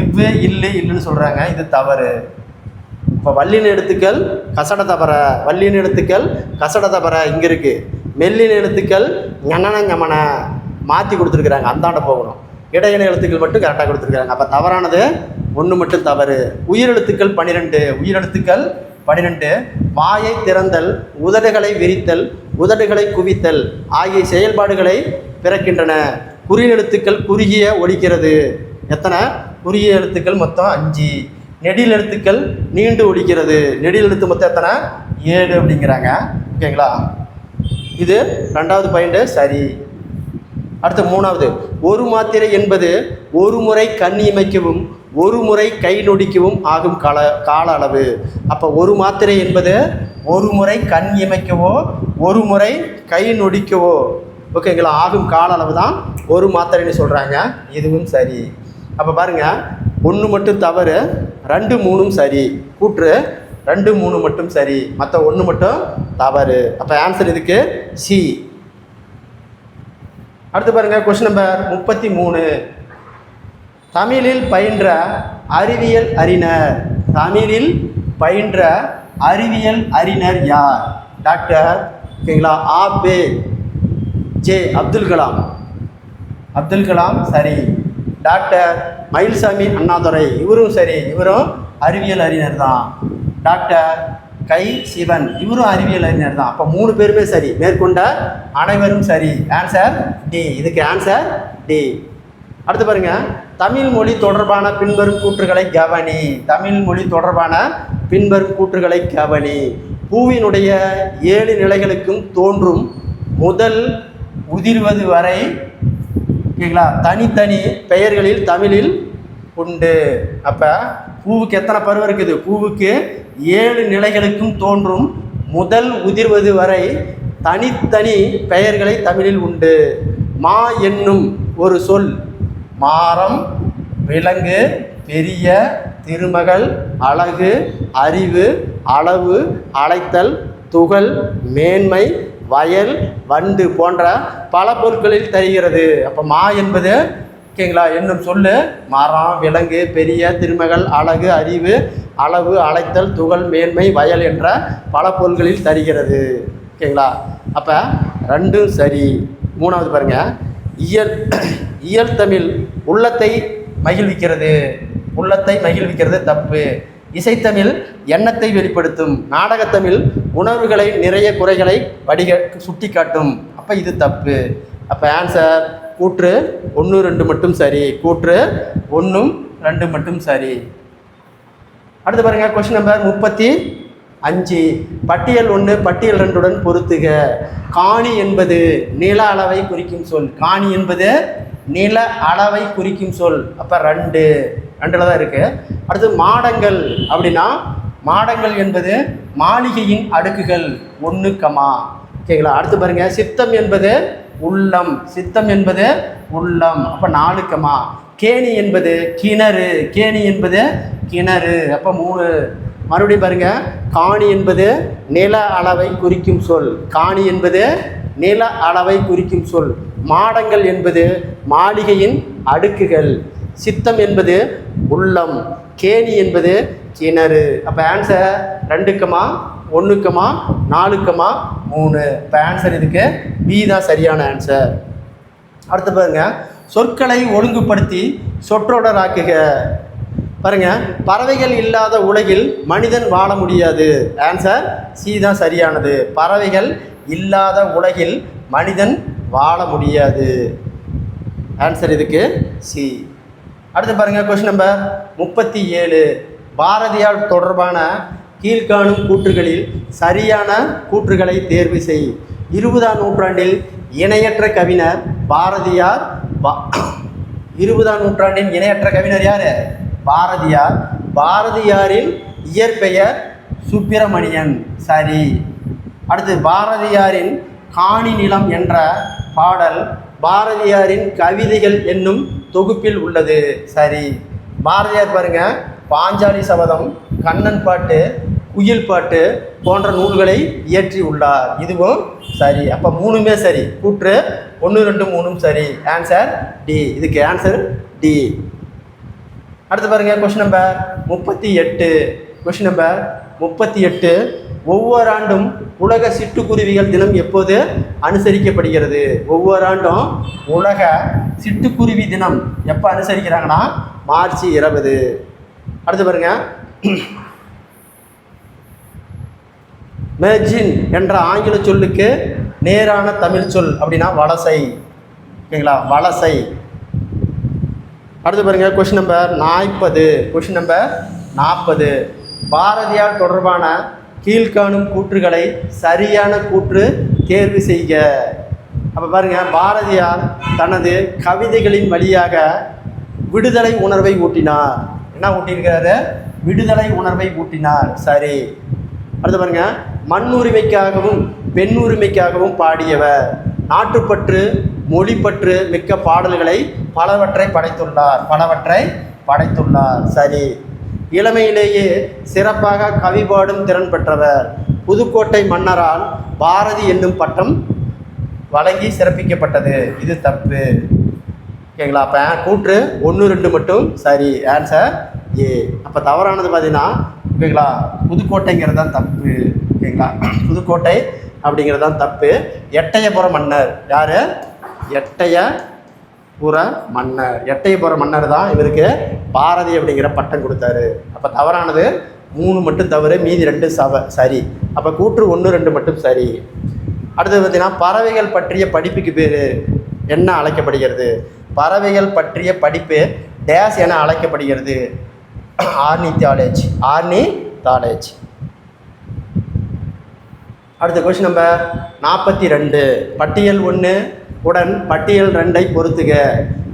இவ்வு இல்லு இல்லுன்னு சொல்கிறாங்க. இது தவறு. இப்போ வல்லின எழுத்துக்கள் கசட தவற, வல்லின எழுத்துக்கள் கசட தவற இங்கே இருக்குது. மெல்லின எழுத்துக்கள் ஞமன ஞமன மாற்றி கொடுத்துருக்குறாங்க, அந்தாண்ட போகணும். இடையின எழுத்துக்கள் மட்டும் கரெக்டாக கொடுத்துருக்குறாங்க. அப்போ தவறானது ஒன்று மட்டும் தவறு. உயிரெழுத்துக்கள் 12. உயிரெழுத்துக்கள் 12. வாயை திறந்தல், உதடுகளை விரித்தல், உதடுகளை குவித்தல் ஆகிய செயல்பாடுகளை பிறக்கின்றன. குறிய எழுத்துக்கள் குறுகிய ஒலிக்கிறது. எத்தனை குறுகிய எழுத்துக்கள்? மொத்தம் 5. நெடில் எழுத்துக்கள் நீண்டு ஒலிக்கிறது. நெடில் எழுத்து மொத்தம் எத்தனை? 7 அப்படிங்கிறாங்க. ஓகேங்களா? இது 2வது பாயிண்ட் சரி. அடுத்து 3வது, ஒரு மாத்திரை என்பது ஒரு முறை கண் இமைக்கவும் ஒரு முறை கை நொடிக்கவும் ஆகும் கால அளவு. அப்போ ஒரு மாத்திரை என்பது ஒரு முறை கண் இமைக்கவோ ஒரு முறை கை நொடிக்கவோ ஓகேங்களா ஆகும் கால அளவு தான் ஒரு மாத்திரைன்னு சொல்கிறாங்க. இதுவும் சரி. அப்போ பாருங்கள், 1 மட்டும் தவறு, 2 3ம் சரி. கூற்று 2 3 மட்டும் சரி, மற்ற 1 மட்டும் தவறு. அப்போ ஆன்சர் இதுக்கு சி. அடுத்து பாருங்கள், கொஸ்டின் நம்பர் 33. தமிழில் பயின்ற அறிவியல் அறிஞர். தமிழில் பயின்ற அறிவியல் அறிஞர் யார்? டாக்டர் ஓகேங்களா, ஆ.பெ. ஜே அப்துல் கலாம். அப்துல் கலாம் சரி. டாக்டர் மயில்சாமி அண்ணாதுரை, இவரும் சரி, இவரும் அறிவியல் அறிஞர் தான். டாக்டர் கை சிவன், இவரும் அறிவியல் அறிஞர் தான். அப்போ 3 பேருமே சரி. மேற்கொண்ட அனைவரும் சரி. Answer D. இதுக்கு ஆன்சர் டி. அடுத்து பாருங்க, தமிழ் மொழி தொடர்பான பின்வரும் கூற்றுகளை கவனி. தமிழ் மொழி தொடர்பான பின்வரும் கூற்றுகளை கவனி. பூவினுடைய 7 நிலைகளுக்கும் தோன்றும் முதல் உதிர்வது வரை ஓகேங்களா தனித்தனி பெயர்களில் தமிழில் உண்டு. அப்போ பூவுக்கு எத்தனை பருவம் இருக்குது? பூவுக்கு 7 நிலைகளுக்கும் தோன்றும் முதல் உதிர்வது வரை தனித்தனி பெயர்களை தமிழில் உண்டு. மா என்னும் ஒரு சொல் மாரம், விலங்கு, பெரிய, திருமகள், அழகு, அறிவு, அளவு, அழைத்தல், துகள், மேன்மை, வயல், வண்டு போன்ற பல பொருட்களில் தருகிறது. அப்போ மா என்பது ஓகேங்களா என்னும் சொல்லு மரம், விலங்கு, பெரிய, திருமகள், அழகு, அறிவு, அளவு, அழைத்தல், துகள், மேன்மை, வயல் என்ற பல பொருள்களில் தருகிறது. ஓகேங்களா? அப்போ 2ம் சரி. 3வது பாருங்கள், இயல் தமிழ் உள்ளத்தை மகிழ்விக்கிறது. உள்ளத்தை மகிழ்விக்கிறது தப்பு. இசைத்தமிழ் எண்ணத்தை வெளிப்படுத்தும். நாடகத்தமிழ் உணர்வுகளை நிறைய குறைகளை சுட்டி காட்டும். அப்போ இது தப்பு. அப்போ ஆன்சர் கூற்று 1 2 மட்டும் சரி. கூற்று 1 2 மட்டும் சரி. அடுத்து பாருங்க, கொஸ்டின் நம்பர் 35. பட்டியல் 1 பட்டியல் 2 பொருத்துக. காணி என்பது நில அளவை குறிக்கும் சொல். காணி என்பது நில அளவை குறிக்கும் சொல். அப்போ 2ல் தான் இருக்குது. அடுத்து மாடங்கள் அப்படின்னா மாடங்கள் என்பது மாளிகையின் அடுக்குகள். 1, ஓகேங்களா? அடுத்து பாருங்கள், சித்தம் என்பது உள்ளம். சித்தம் என்பது உள்ளம். அப்போ 4, கேணி என்பது கிணறு. கேணி என்பது கிணறு. அப்போ 3. மறுபடியும் பாருங்கள், காணி என்பது நில அளவை குறிக்கும் சொல். காணி என்பது நில அளவை குறிக்கும் சொல். மாடங்கள் என்பது மாளிகையின் அடுக்குகள். சித்தம் என்பது உள்ளம். கேணி என்பது கிணறு. அப்போ ஆன்சர் 2, 1,4,3. இப்போ ஆன்சர் இதுக்கு பி தான் சரியான ஆன்சர். அடுத்து பாருங்க, சொற்களை ஒழுங்குபடுத்தி சொற்றொடராக்குக. பாருங்க, பறவைகள் இல்லாத உலகில் மனிதன் வாழ முடியாது. ஆன்சர் சி தான் சரியானது. பறவைகள் இல்லாத உலகில் மனிதன் வாழ முடியாது. ஆன்சர் இதுக்கு சி. அடுத்து பாருங்க, கொஸ்டின் நம்பர் 37. பாரதியார் தொடர்பான கீழ்காணும் கூற்றுகளில் சரியான கூற்றுகளை தேர்வு செய். 20ஆம் நூற்றாண்டில் இணையற்ற கவிஞர் பாரதியார். 20ஆம் நூற்றாண்டின் இணையற்ற கவிஞர் யாரு? பாரதியார். பாரதியாரின் இயற்பெயர் சுப்பிரமணியன். சரி. அடுத்து, பாரதியாரின் காணி நிலம் என்ற பாடல் பாரதியாரின் கவிதைகள் என்னும் தொகுப்பில் உள்ளது. சரி. பாரதியார் பாருங்க, பாஞ்சாலி சபதம், கண்ணன் பாட்டு, குயில் பாட்டு போன்ற நூல்களை இயற்றி உள்ளார். இதுவும் சரி. அப்போ 3மே சரி. கூற்று 1, 2, 3 சரி. Answer D. இதுக்கு ஆன்சர் டி. அடுத்து பாருங்க, கொஸ்டின் நம்பர் 38. Question number 38. ஒவ்வொரு ஆண்டும் உலக சிட்டுக்குருவிகள் தினம் எப்போது அனுசரிக்கப்படுகிறது? ஒவ்வொரு ஆண்டும் உலக சிட்டுக்குருவி தினம் எப்போ அனுசரிக்கிறாங்கன்னா மார்ச் 20. அடுத்து பாருங்க, மேஜின் என்ற ஆங்கில சொல்லுக்கு நேரான தமிழ் சொல் அப்படின்னா வலசை. ஓகேங்களா? வலசை. அடுத்து பாருங்க, question number 40. Question number 40. Bharathiyar தொடர்பான கீழ்காணும் கூற்றுகளை சரியான கூற்று தேர்வு செய்க. அப்போ பாருங்க, பாரதியார் தனது கவிதைகளின் வழியாக விடுதலை உணர்வை ஊட்டினார். என்ன ஊட்டியிருக்கிறாரு? விடுதலை உணர்வை ஊட்டினார். சரி. அடுத்து பாருங்க, மண் உரிமைக்காகவும் பெண் உரிமைக்காகவும் பாடியவர். நாட்டுப்பற்று, மொழிப்பற்று மிக்க பாடல்களை பலவற்றை படைத்துள்ளார். சரி. இளமையிலேயே சிறப்பாக கவி பாடும் திறன் பெற்றவர். புதுக்கோட்டை மன்னரால் பாரதி என்னும் பட்டம் வழங்கி சிறப்பிக்கப்பட்டது. இது தப்பு. ஓகேங்களா? அப்போ கூற்று 1, 2 மட்டும் சரி. Answer A. அப்போ தவறானது பார்த்தீங்கன்னா, ஓகேங்களா, புதுக்கோட்டைங்கிறது தான் தப்பு. ஓகேங்களா? புதுக்கோட்டை அப்படிங்கிறது தான் தப்பு. எட்டயபுர மன்னர் யார்? எட்டயபுர மன்னர் தான் இவருக்கு பாரதி அப்படிங்கிற பட்டம் கொடுத்தாரு. அப்போ தவறானது 3 மட்டும் தவறு, மீதி 2 சரி. அப்போ கூற்று 1, 2 மட்டும் சரி. அடுத்தது பார்த்தீங்கன்னா, பறவைகள் பற்றிய படிப்புக்கு பேர் என்ன அழைக்கப்படுகிறது? பறவைகள் பற்றிய படிப்பு டேஸ் என அழைக்கப்படுகிறது. ஆர்னித்தாலஜி. அடுத்த கொஸ்டின் நம்பர் 42. பட்டியல் 1 உடன் பட்டியல் 2ஐ பொறுத்துக.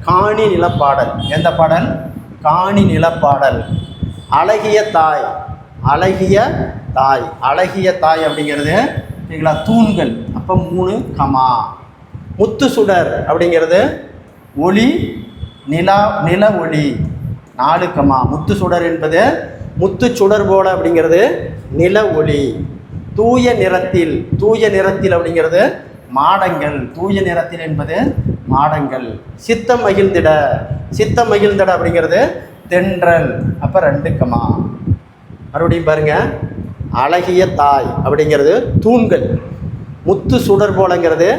காணி நிலப்பாடல். எந்த பாடல்? காணி நிலப்பாடல். அழகிய தாய் அப்படிங்கிறது ஓகேங்களா தூண்கள். அப்போ 3 கமா. முத்து சுடர் அப்படிங்கிறது ஒளி, நில ஒளி 4 கமா. முத்து சுடர் என்பது முத்து சுடர் போல அப்படிங்கிறது நில ஒளி. தூய நிறத்தில் அப்படிங்கிறது மாடங்கள். தூய நிறத்தில் என்பது மாடங்கள். சித்தம் மகிழ்ந்திட அப்படிங்கிறது தென்றல். அப்போ 2 கமா. மறுபடியும் பாருங்க, அழகிய தாய் அப்படிங்கிறது தூண்கள். முத்து சுடர் போலங்கிறது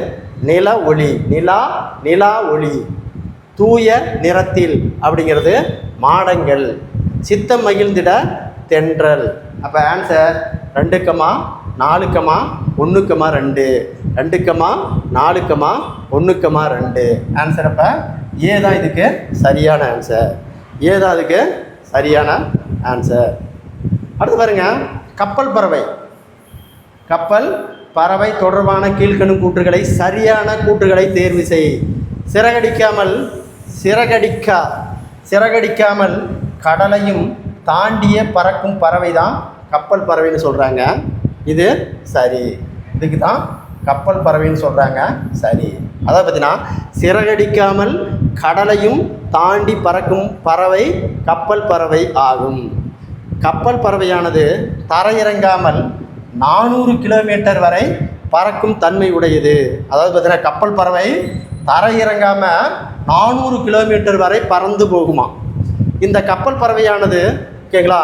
நில ஒளி. நிலா ஒளி. தூய நிறத்தில் அப்படிங்கிறது மாடங்கள். சித்தம் மகிழ்ந்திட தென்றல். அப்போ answer 2 comma 4 comma 1 comma 2. 2 comma 4 comma 1 comma 2. Answer அப்போ ஏ தான் இதுக்கு சரியான ஆன்சர். அடுத்து பாருங்க, கப்பல் பறவை தொடர்பான கீழ்க்கணும் கூற்றுகளை சரியான கூற்றுகளை தேர்வு செய். சிறகடிக்காமல் கடலையும் தாண்டிய பறக்கும் பறவை தான் கப்பல் பறவைன்னு சொல்கிறாங்க. இது சரி. இதுக்கு தான் கப்பல் பறவைன்னு சொல்கிறாங்க. சரி. அதாவது பார்த்தீங்கன்னா, சிறகடிக்காமல் கடலையும் தாண்டி பறக்கும் பறவை கப்பல் பறவை ஆகும். கப்பல் பறவையானது தரையிறங்காமல் 400 கிலோமீட்டர் வரை பறக்கும் தன்மை உடையது. அதாவது பார்த்தீங்கன்னா, கப்பல் பறவை தரையிறங்காமல் 400 கிலோமீட்டர் வரை பறந்து போகுமா. இந்த கப்பல் பறவையானது ஓகேங்களா,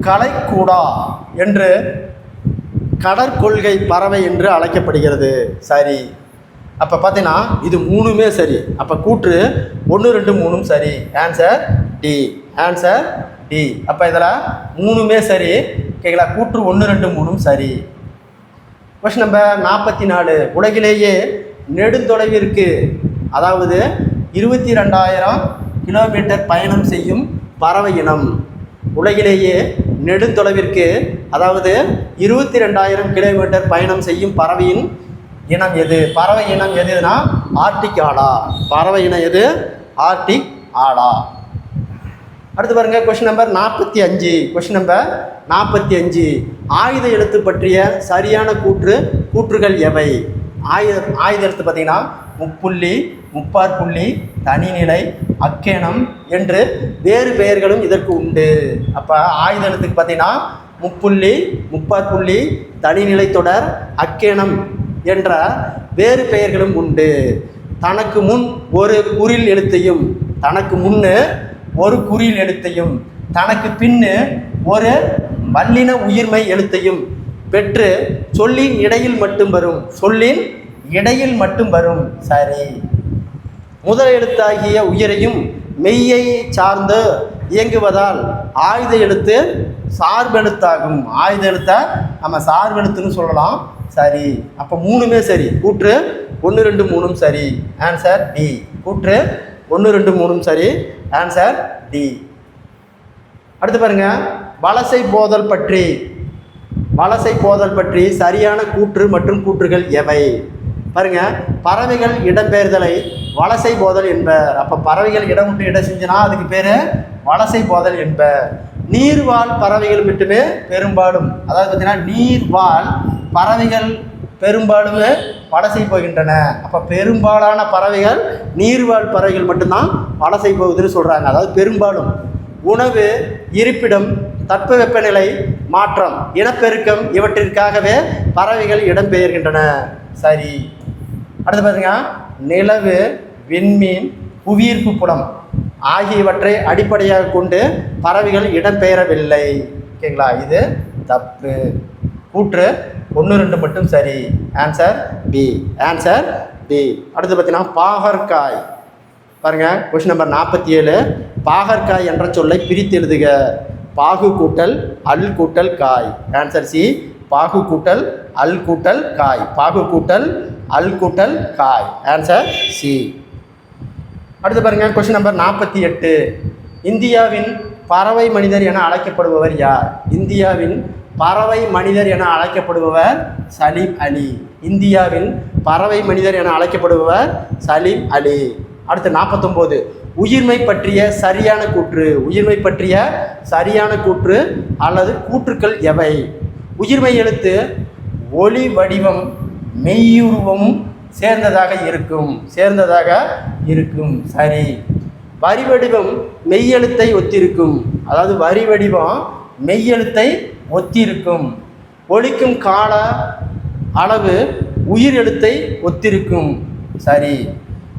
கலைக்கூடா என்று கடற்கொள்கை பறவை என்று அழைக்கப்படுகிறது. சரி. அப்போ பார்த்தீங்கன்னா இது மூணுமே சரி. அப்போ கூற்று 1 2 3 சரி. Answer D. Answer D. அப்போ இதில் மூணுமே சரி. ஓகேங்களா? கூற்று 1 2 3 சரி. Question number 44. உலகிலேயே நெடுந்தொலைவிற்கு அதாவது 22,000 கிலோமீட்டர் பயணம் செய்யும் பறவை இனம். உலகிலேயே நெடுந்தொலைவிற்கு அதாவது 22,000 கிலோமீட்டர் பயணம் செய்யும் பறவையின் இனம் எது? பறவை இனம் எதுனா ஆர்டிக் ஆடா. பறவை இனம் எது? ஆர்டிக் ஆடா. அடுத்து பாருங்க கொஸ்டின் நம்பர் 45. Question number 45. ஆயுத எழுத்து பற்றிய சரியான கூற்றுகள் எவை? ஆயுத எழுத்து பார்த்தீங்கன்னா முப்புள்ளி, முப்பாற்புள்ளி, தனிநிலை, அக்கேனம் என்று வேறு பெயர்களும் இதற்கு உண்டு. அப்போ ஆயுத எழுத்துக்கு பார்த்தீங்கன்னா முப்புள்ளி, முப்பாற்புள்ளி, தனிநிலை தொடர், அக்கேனம் என்ற வேறு பெயர்களும் உண்டு. தனக்கு முன் ஒரு குறில் எழுத்தையும் தனக்கு முன்னு ஒரு குறில் எழுத்தையும் தனக்கு பின்னு ஒரு வல்லின உயிர்மை எழுத்தையும் பெற்று சொல்லின் இடையில் மட்டும் வரும். சொல்லின் இடையில் மட்டும் வரும். சரி. முதல் எழுத்தாகிய உயிரையும் மெய்யை சார்ந்து இயங்குவதால் ஆயுத எழுத்து சார்பெழுத்தாகும். ஆயுத எழுத்தை நம்ம சார்பெழுத்துன்னு சொல்லலாம். சரி. அப்போ மூணுமே சரி. கூற்று 1 2 3 சரி. Answer D. கூற்று 1 2 3 சரி. Answer D. அடுத்து பாருங்க வலசை போதல் பற்றி சரியான கூற்று மற்றும் கூற்றுகள் எவை? பாருங்க பறவைகள் இடம்பெயர்தலை வலசை போதல் என்பர். அப்போ பறவைகள் இடம் விட்டு இடம் செஞ்சுனா அதுக்கு பேர் வலசை போதல் என்பர். நீர்வாழ் பறவைகள் மட்டுமே பெரும்பாலும் அதாவது பார்த்தீங்கன்னா நீர்வாழ் பறவைகள் பெரும்பாலுமே வலசை போகின்றன. அப்போ பெரும்பாலான பறவைகள் நீர்வாழ் பறவைகள் மட்டும்தான் வலசை போகுதுன்னு சொல்கிறாங்க. அதாவது பெரும்பாலும் உணவு, இருப்பிடம், தட்பவெப்பநிலை மாற்றம், இனப்பெருக்கம் இவற்றிற்காகவே பறவைகள் இடம்பெயர்கின்றன. சரி. அடுத்து பார்த்தீங்கன்னா நிலவு, விண்மீன், புவியீர்ப்பு புலம் ஆகியவற்றை அடிப்படையாக கொண்டு பறவைகள் இடம்பெயரவில்லை. ஓகேங்களா? இது தப்பு. கூற்று 1 2 மட்டும் சரி. Answer B. Answer B. அடுத்து பார்த்தீங்கன்னா பாகற்காய். பாருங்கள் கொஸ்டின் நம்பர் 47. பாகற்காய் என்ற சொல்லை பிரித்து எழுதுக. பாகு கூட்டல் அல் கூட்டல் காய். Answer C. பாகு கூட்டல் அல் கூட்டல் காய். பாகு கூட்டல் அல் கூட்டல் காய். Answer C. அடுத்து பாருங்கள் கொஸ்டின் நம்பர் 48. இந்தியாவின் பறவை மனிதர் என அழைக்கப்படுபவர் யார்? இந்தியாவின் பறவை மனிதர் என அழைக்கப்படுபவர் சலீம் அலி. இந்தியாவின் பறவை மனிதர் என அழைக்கப்படுபவர் சலீம் அலி. அடுத்து 49. உயிர்மை பற்றிய சரியான கூற்று. உயிர்மை பற்றிய சரியான கூற்று அல்லது கூற்றுக்கள் எவை? உயிர்மை எழுத்து ஒளி வடிவம் மெய்யுருவம் சேர்ந்ததாக இருக்கும். சரி. வரி வடிவம் மெய்யெழுத்தை ஒத்திருக்கும். அதாவது வரி வடிவம் மெய்யெழுத்தை ஒத்திருக்கும். ஒலிக்கும் கால அளவு உயிர் எழுத்தை ஒத்திருக்கும். சரி.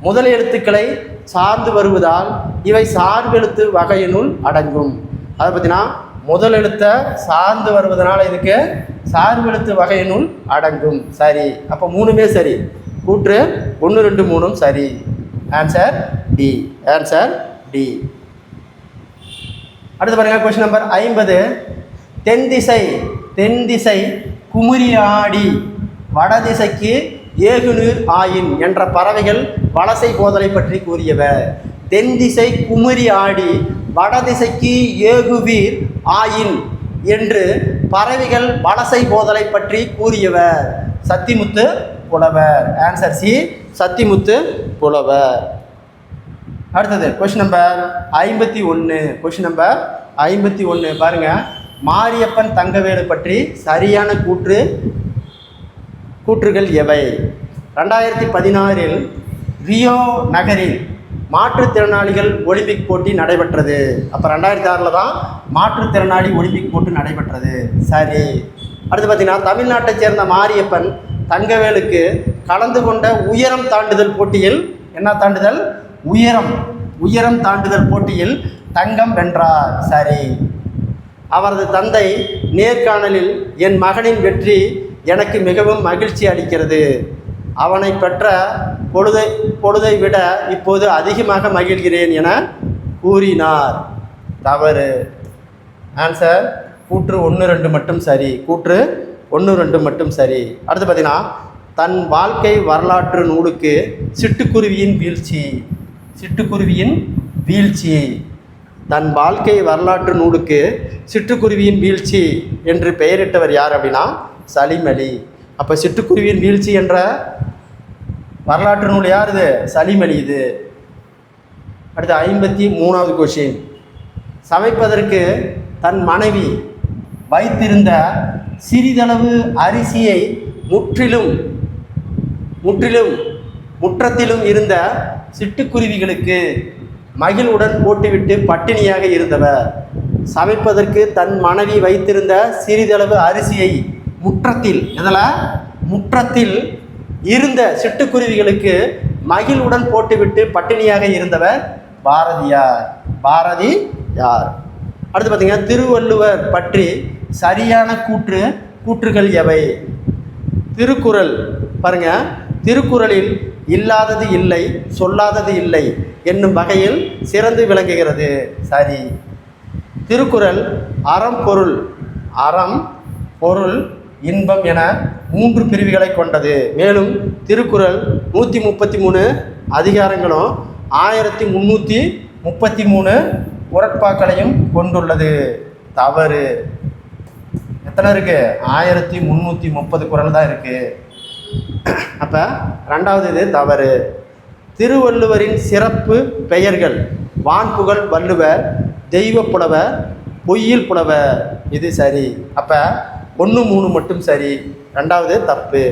முதல் எழுத்துக்களை சார்ந்து வருவதால் இவை சார்பெழுத்து வகையினுள் அடங்கும். அதை பார்த்தீங்கன்னா முதல் எழுத்தை சார்ந்து வருவதனால இதுக்கு சார்பெழுத்து வகையினுள் அடங்கும். சரி. அப்போ மூணுமே சரி. கூற்று 1 2 3 சரி. Answer D. Answer D. அடுத்து பாருங்க கொஸ்டின் நம்பர் 50. தென்திசை குமுறியாடி வடதிசைக்கு ஏகுநீர் ஆயின் என்ற பறவைகள் வலசை போதலை பற்றி கூறியவர். தென்திசை குமுறி ஆடி வடதிசைக்கு ஏகுவீர் ஆயின் என்று பறவைகள் வலசை போதலை பற்றி கூறியவர் சத்திமுத்து புலவர். Answer C. சத்திமுத்து புலவர். அடுத்தது கொஸ்டின் நம்பர் 51. கொஸ்டின் நம்பர் 51 பாருங்க. மாரியப்பன் தங்கவேலு பற்றி சரியான கூற்றுகள் எவை? 2016 ரியோ நகரில் மாற்றுத்திறனாளிகள் ஒலிம்பிக் போட்டி நடைபெற்றது. அப்போ 2006 தான் மாற்றுத்திறனாளி ஒலிம்பிக் போட்டி நடைபெற்றது. சரி. அடுத்து பார்த்தீங்கன்னா தமிழ்நாட்டைச் சேர்ந்த மாரியப்பன் தங்கவேலுக்கு கலந்து கொண்ட உயரம் தாண்டுதல் போட்டியில் என்ன தாண்டுதல்? உயரம் தாண்டுதல் போட்டியில் தங்கம் வென்றார். சரி. அவரது தந்தை நேர்காணலில் என் மகனின் வெற்றி எனக்கு மிகவும் மகிழ்ச்சி அளிக்கிறது. அவனை பெற்ற பொழுதை விட இப்போது அதிகமாக மகிழ்கிறேன் என கூறினார். தவறு. ஆன்சர் கூற்று 1, 2 மட்டும் சரி. கூற்று 1, 2 மட்டும் சரி. அடுத்து பார்த்தீங்கன்னா, தன் வாழ்க்கை வரலாற்று நூலுக்கு சிட்டுக்குருவியின் வீழ்ச்சி. சிட்டுக்குருவியின் வீழ்ச்சி. தன் வாழ்க்கை வரலாற்று நூலுக்கு சிட்டுக்குருவியின் வீழ்ச்சி என்று பெயரிட்டவர் யார் அப்படின்னா சலீம் அலி. அப்போ சிட்டுக்குருவியின் வீழ்ச்சி என்ற வரலாற்று நூல் யார்? இது சலீம் அலி. இது அடுத்து 53வது கொஷின். சமைப்பதற்கு தன் மனைவி வைத்திருந்த சிறிதளவு அரிசியை முற்றத்திலும் இருந்த சிட்டுக்குருவிகளுக்கு மகிழ்வுடன் போட்டுவிட்டு பட்டினியாக இருந்தவர். சமைப்பதற்கு தன் மனைவி வைத்திருந்த சிறிதளவு அரிசியை முற்றத்தில் இருந்த சிட்டுக்குருவிகளுக்கு மகிழ்வுடன் போட்டுவிட்டு பட்டினியாக இருந்தவர் பாரதியார். அடுத்து பார்த்தீங்கன்னா, திருவள்ளுவர் பற்றி சரியான கூற்றுகள் எவை? திருக்குறள் பாருங்க. திருக்குறளில் இல்லாதது இல்லை, சொல்லாதது இல்லை என்னும் வகையில் சிறந்து விளங்குகிறது. சரி. திருக்குறள் அறம், பொருள், இன்பம் என 3 பிரிவுகளை கொண்டது. மேலும் திருக்குறள் 133 அதிகாரங்களும் 1333 குறட்பாக்களையும் கொண்டுள்ளது. தவறு. எத்தனை இருக்கு? 1330 குறள் தான் இருக்கு. அப்போ 2வது இது தவறு. திருவள்ளுவரின் சிறப்பு பெயர்கள்: வான்புகழ் வள்ளுவர், தெய்வப்புலவர், பொய்யில் புலவர். இது சரி. அப்போ 1, 3 மட்டும் சரி. 2வது தப்பு.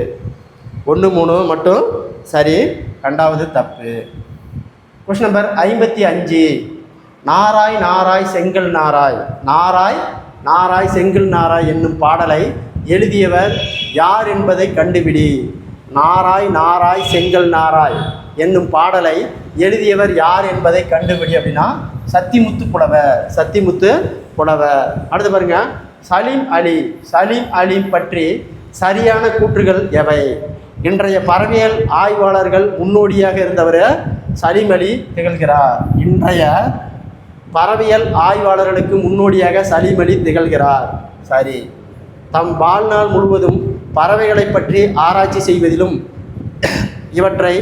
1, 3 மட்டும் சரி. 2வது தப்பு. Question number 55. நாராய் நாராய் செங்கல் நாராய், நாராய் நாராய் செங்கல் நாராய் என்னும் பாடலை எழுதியவர் யார் என்பதை கண்டுபிடி. நாராய் நாராய் செங்கல் நாராய் என்னும் பாடலை எழுதியவர் யார் என்பதை கண்டுபிடி அப்படின்னா சத்திமுத்து புலவர். அடுத்து பாருங்க, சலீம் அலி பற்றி சரியான கூற்றுகள் எவை? இன்றைய பறவையியல் ஆய்வாளர்கள் முன்னோடியாக இருந்தவர் சலீம் அலி திகழ்கிறார். இன்றைய பறவையியல் ஆய்வாளர்களுக்கு முன்னோடியாக சலீம் அலி திகழ்கிறார். சரி. தம் வாழ்நாள் முழுவதும் பறவைகளை பற்றி ஆராய்ச்சி செய்வதிலும் இவற்றை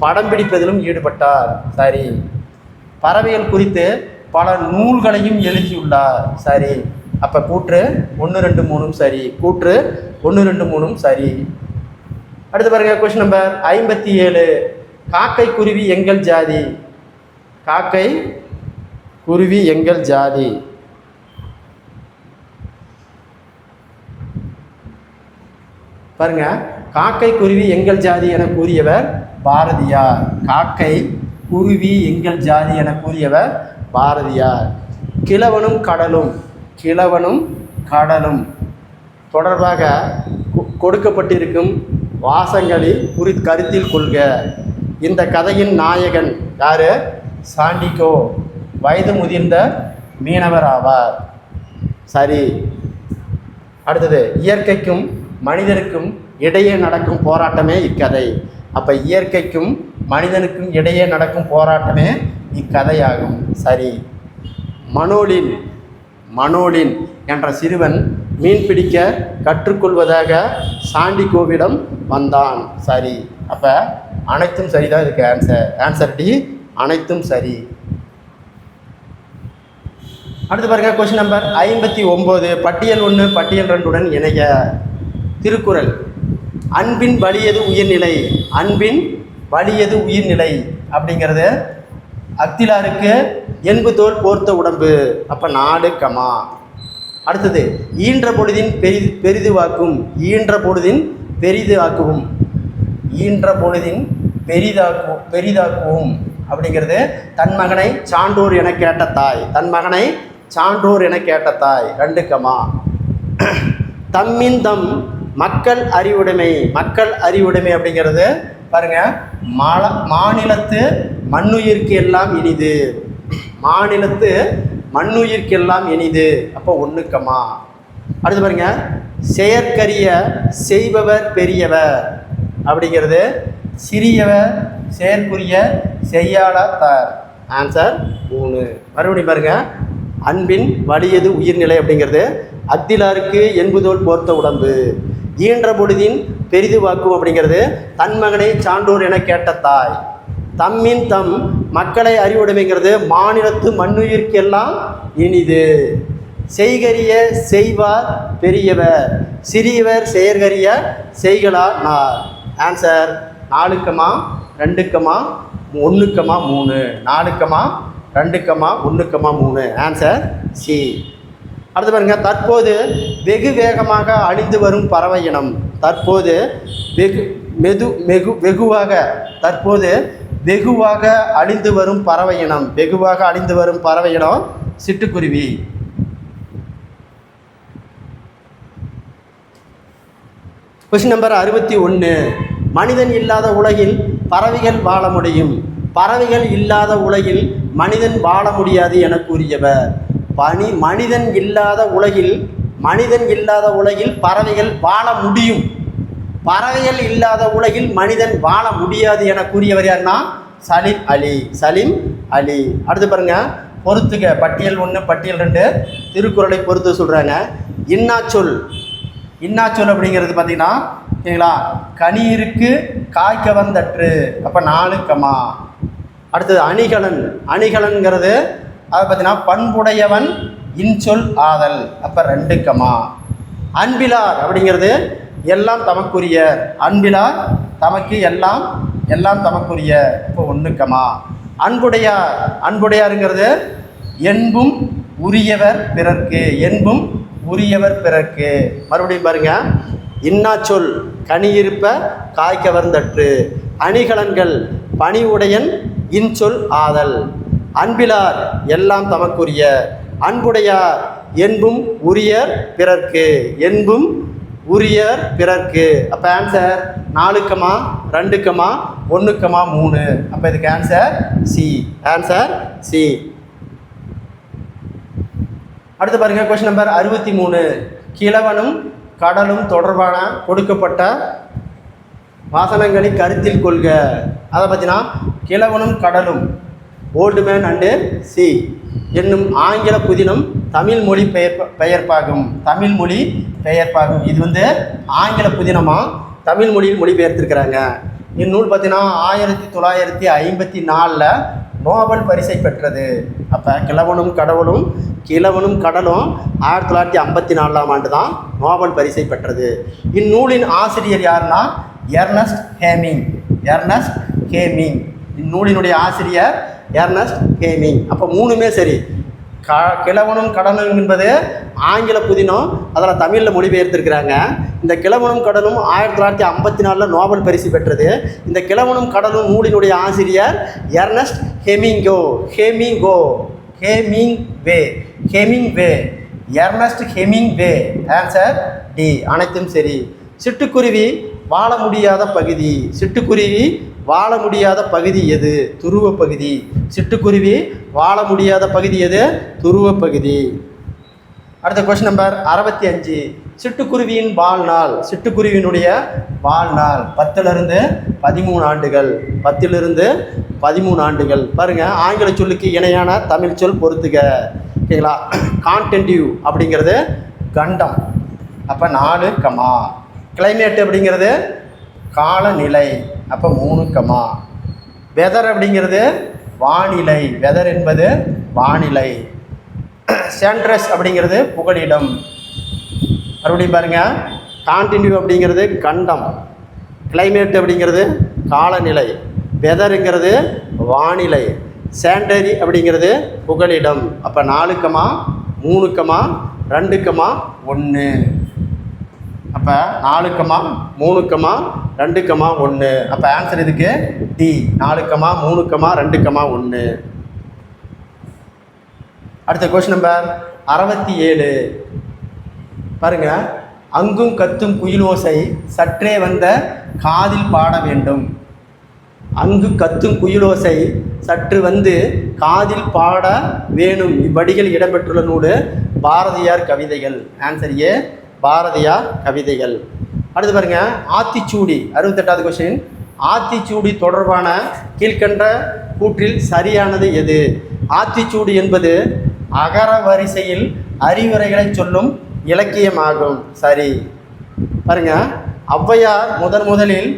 படம் பிடிப்பதிலும் ஈடுபட்டார். சரி. பறவைகள் குறித்து பல நூல்களையும் எழுதியுள்ளார். சரி. அப்போ கூற்று 1, 2, 3 சரி. கூற்று 1, 2, 3 சரி. அடுத்து பாருங்க, கொஸ்டின் நம்பர் 57. காக்கை குருவி எங்கள் ஜாதி. காக்கை குருவி எங்கள் ஜாதி. பாருங்க, காக்கை குருவி எங்கள் ஜாதி என கூறியவர் பாரதியார். காக்கை குருவி எங்கள் ஜாதி என கூறியவர் பாரதியார். கிழவனும் கடலும் தொடர்பாக கொடுக்கப்பட்டிருக்கும் வாசகங்களில் கருத்தில் கொள்க. இந்த கதையின் நாயகன் யாரு? சாண்டிகோ, வயது முதிர்ந்த மீனவர் ஆவார். சரி. அடுத்தது, இயற்கைக்கும் மனிதனுக்கும் இடையே நடக்கும் போராட்டமே இக்கதை. அப்போ இயற்கைக்கும் மனிதனுக்கும் இடையே நடக்கும் போராட்டமே இக்கதையாகும். சரி. மனோலின் என்ற சிறுவன் மீன் பிடிக்க கற்றுக்கொள்வதாக சாண்டிகோவிடம் வந்தான். சரி. அப்போ அனைத்தும் சரிதான் இதுக்கு ஆன்சர் டி, அனைத்தும் சரி. அடுத்து பாருங்க, கொஸ்டின் நம்பர் 59. பட்டியல் 1 பட்டியல் 2 இணைய. திருக்குறள் அன்பின் வலியது உயிர்நிலை. அன்பின் வலியது உயிர்நிலை அப்படிங்கிறது அக்திலாருக்கு என்பு தோல் போர்த்த உடம்பு. அப்போ 4 கமா. அடுத்தது, ஈன்ற பொழுதின் பெரிதுவாக்கும். ஈன்ற பொழுதின் பெரிதாக்குவும். ஈன்ற பொழுதின் பெரிதாக்குவும் அப்படிங்கிறது தன் மகனை சான்றோர் என கேட்ட தாய். தன் மகனை சான்றோர் என கேட்ட தாய். 2 கமா. தம்மின் தம் மக்கள் அறிவுடைமை. மக்கள் அறிவுடைமை அப்படிங்கிறது பாருங்க, மாநிலத்து மண்ணுயிருக்கு எல்லாம் இனிது. மாநிலத்து மண்ணுயிர்க்கெல்லாம் இனிது. அப்போ 1, அடுத்து பாருங்க, செயற்கரிய செய்பவர் பெரியவர் அப்படிங்கிறது சிறியவர் செயற்குரிய செய்யாளர். ஆன்சர் 3. மறுபடியும் பாருங்க, அன்பின் வலியது உயிர்நிலை அப்படிங்கிறது அத்திலாருக்கு என்புதோல் போர்த்த உடம்பு. ஈன்ற பொழுதின் பெரிது வாக்கும் அப்படிங்கிறது தன் மகனை சான்றோர் என கேட்ட தாய். தம்மின் தம் மக்களை அறிவுடைமைங்கிறது மாநிலத்து மண்ணுயிர்க்கெல்லாம் இனிது. செய்கரிய செய்வார் பெரியவர், சிறியவர் செயற்கரிய செய்களார் நார். ஆன்சர் 4, 2, 1, 3. 4, 2, 1, 3. Answer C. அடுத்து பாருங்க, தற்போது வெகு வேகமாக அழிந்து வரும் பறவை இனம். தற்போது வெகுவாக அழிந்து வரும் பறவை இனம். வெகுவாக அழிந்து வரும் பறவை இனம் சிட்டுக்குருவி. Question number 61. மனிதன் இல்லாத உலகில் பறவைகள் வாழ முடியும், பறவைகள் இல்லாத உலகில் மனிதன் வாழ முடியாது என கூறியவர். மனிதன் இல்லாத உலகில் பறவைகள் வாழ முடியும், பறவைகள் இல்லாத உலகில் மனிதன் வாழ முடியாது என கூறியவர் யாருன்னா சலீம் அலி. அடுத்து பாருங்க, பொறுத்துக. பட்டியல் 1, பட்டியல் 2 திருக்குறளை பொறுத்து சொல்கிறாங்க. இன்னாச்சொல் அப்படிங்கிறது பார்த்தீங்கன்னா சரிங்களா, கனி இருக்கு காய்க்க வந்தற்று. அப்போ 4, அடுத்தது அணிகலன்கிறது அதை பார்த்தீங்கன்னா பண்புடையவன் இன்சொல் ஆதல். அப்போ 2, அன்பிலார் அப்படிங்கிறது எல்லாம் தமக்குரிய. அன்பிலார் தமக்கு எல்லாம் தமக்குரிய. இப்போ 1, அன்புடையாருங்கிறது என்பும் உரியவர் பிறர்க்கு. மறுபடியும் பாருங்க, இன்னாச்சொல் கனி இருப்ப காய்க்க வந்தற்று. அணிகலன்கள் பணிவுடையன் இன்சொல் ஆதல். அன்பிலார் எல்லாம் தமக்குரிய. அன்புடையார் என்பும் உரியர் பிறர்க்கு. அப்போ ஆன்சர் 4, 2, 1, 3. அப்போ இதுக்கு ஆன்சர் சி. அடுத்து பாருங்க, கொஸ்டின் நம்பர் 63. கிழவனும் கடலும் தொடர்பான கொடுக்கப்பட்ட வாசனங்களை கருத்தில் கொள்க. அதை பார்த்தீங்கன்னா கிழவனும் கடலும் ஓல்டு மேன் அண்டு சி என்னும் ஆங்கில புதினம் தமிழ் மொழி பெயர்ப்பாகும். இது ஆங்கில புதினமாக தமிழ் மொழியில் மொழிபெயர்த்திருக்கிறாங்க. இந்நூல் பார்த்தீங்கன்னா 1954 நோபல் பரிசை பெற்றது. அப்போ கிழவனும் கடலும் 1954 ஆண்டு தான் நோபல் பரிசை பெற்றது. இந்நூலின் ஆசிரியர் யாருன்னா எர்னஸ்ட் ஹேமிங். இந்நூலினுடைய ஆசிரியர் எர்னஸ்ட் ஹேமிங். அப்போ 3மே சரி. கிழவனும் கடலும் என்பது ஆங்கில புதினம், அதில் தமிழில் மொழிபெயர்த்திருக்கிறாங்க. இந்த கிழவனும் கடலும் 1954 நோபல் பரிசு பெற்றது. இந்த கிழவனும் கடலும் நூலினுடைய ஆசிரியர் Ernest Hemingway. Ernest Hemingway. Answer D. அனைத்தும் சரி. சிட்டுக்குருவி வாழ முடியாத பகுதி எது? துருவ பகுதி. சிட்டுக்குருவி வாழ முடியாத பகுதி எது? துருவ பகுதி. அடுத்த கொஸ்டின் நம்பர் 65. சிட்டுக்குருவியின் வாழ்நாள். சிட்டுக்குருவியினுடைய வாழ்நாள் 10 to 13 ஆண்டுகள். பாருங்கள், ஆங்கில சொல்லுக்கு இணையான தமிழ் சொல் பொறுத்துக. ஓகேங்களா? கான்டென்டிவ் அப்படிங்கிறது கண்டம். அப்போ 4, கிளைமேட் அப்படிங்கிறது காலநிலை. அப்போ 3, வெதர் அப்படிங்கிறது வானிலை. வெதர் என்பது வானிலை. சென்ட்ரஸ் அப்படிங்கிறது புகலிடம். மறுபடியும் பாருங்கள், கான்டினியூ அப்படிங்கிறது கண்டம், கிளைமேட் அப்படிங்கிறது காலநிலை, வெதருங்கிறது வானிலை, சேண்டரி அப்படிங்கிறது புகலிடம். அப்போ 4, 3, 2, 1. அப்போ 4, 3, 2, 1. அப்போ ஆன்சர் இதுக்கு டி. 4, 3, 2, 1. அடுத்த கொஸ்டின் நம்பர் 67. பாருங்க, அங்கும் கத்தும் குயில் ஓசை சற்றே வந்த காதில் பாட வேண்டும். அங்கு கத்தும் குயிலோசை சற்று வந்து காதில் பாட வேணும். இவ்வடிகள் இடம்பெற்றுள்ள நூல் பாரதியார் கவிதைகள். ஆன்சர் ஏ, பாரதியார் கவிதைகள். அடுத்து பாருங்க, ஆத்திச்சூடி 68வது கொஸ்டின். ஆத்திச்சூடி தொடர்பான கீழ்கண்ட கூற்றில் சரியானது எது? ஆத்திச்சூடி என்பது அகர வரிசையில் அறிவுரைகளை சொல்லும் இலக்கியமாகும். சரி. பாருங்க, ஔவையார் முதலில்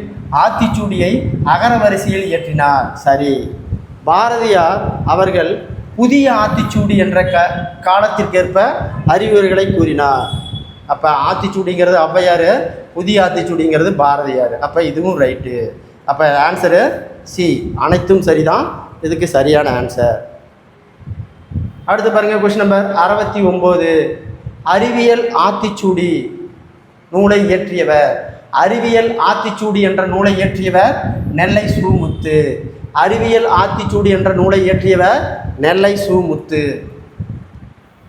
ஆத்திச்சூடியை அகர வரிசையில் இயற்றினார். சரி. பாரதியார் அவர்கள் புதிய ஆத்திச்சூடி என்ற காலத்திற்கேற்ப அறிவுரைகளை கூறினார். அப்போ ஆத்திச்சூடிங்கிறது ஔவையார், புதிய ஆத்திச்சூடிங்கிறது பாரதியார். அப்போ இதுவும் ரைட்டு. அப்போ ஆன்சரு சி, அனைத்தும் சரிதான். இதுக்கு சரியான ஆன்சர். அடுத்து பாருங்கள், கொஸ்டின் நம்பர் 69. அறிவியல் ஆத்திச்சூடி நூலை இயற்றியவர். அறிவியல் ஆத்திச்சூடி என்ற நூலை இயற்றியவர் நெல்லை சு.முத்து. அறிவியல் ஆத்திச்சூடி என்ற நூலை இயற்றியவர் நெல்லை சு.முத்து.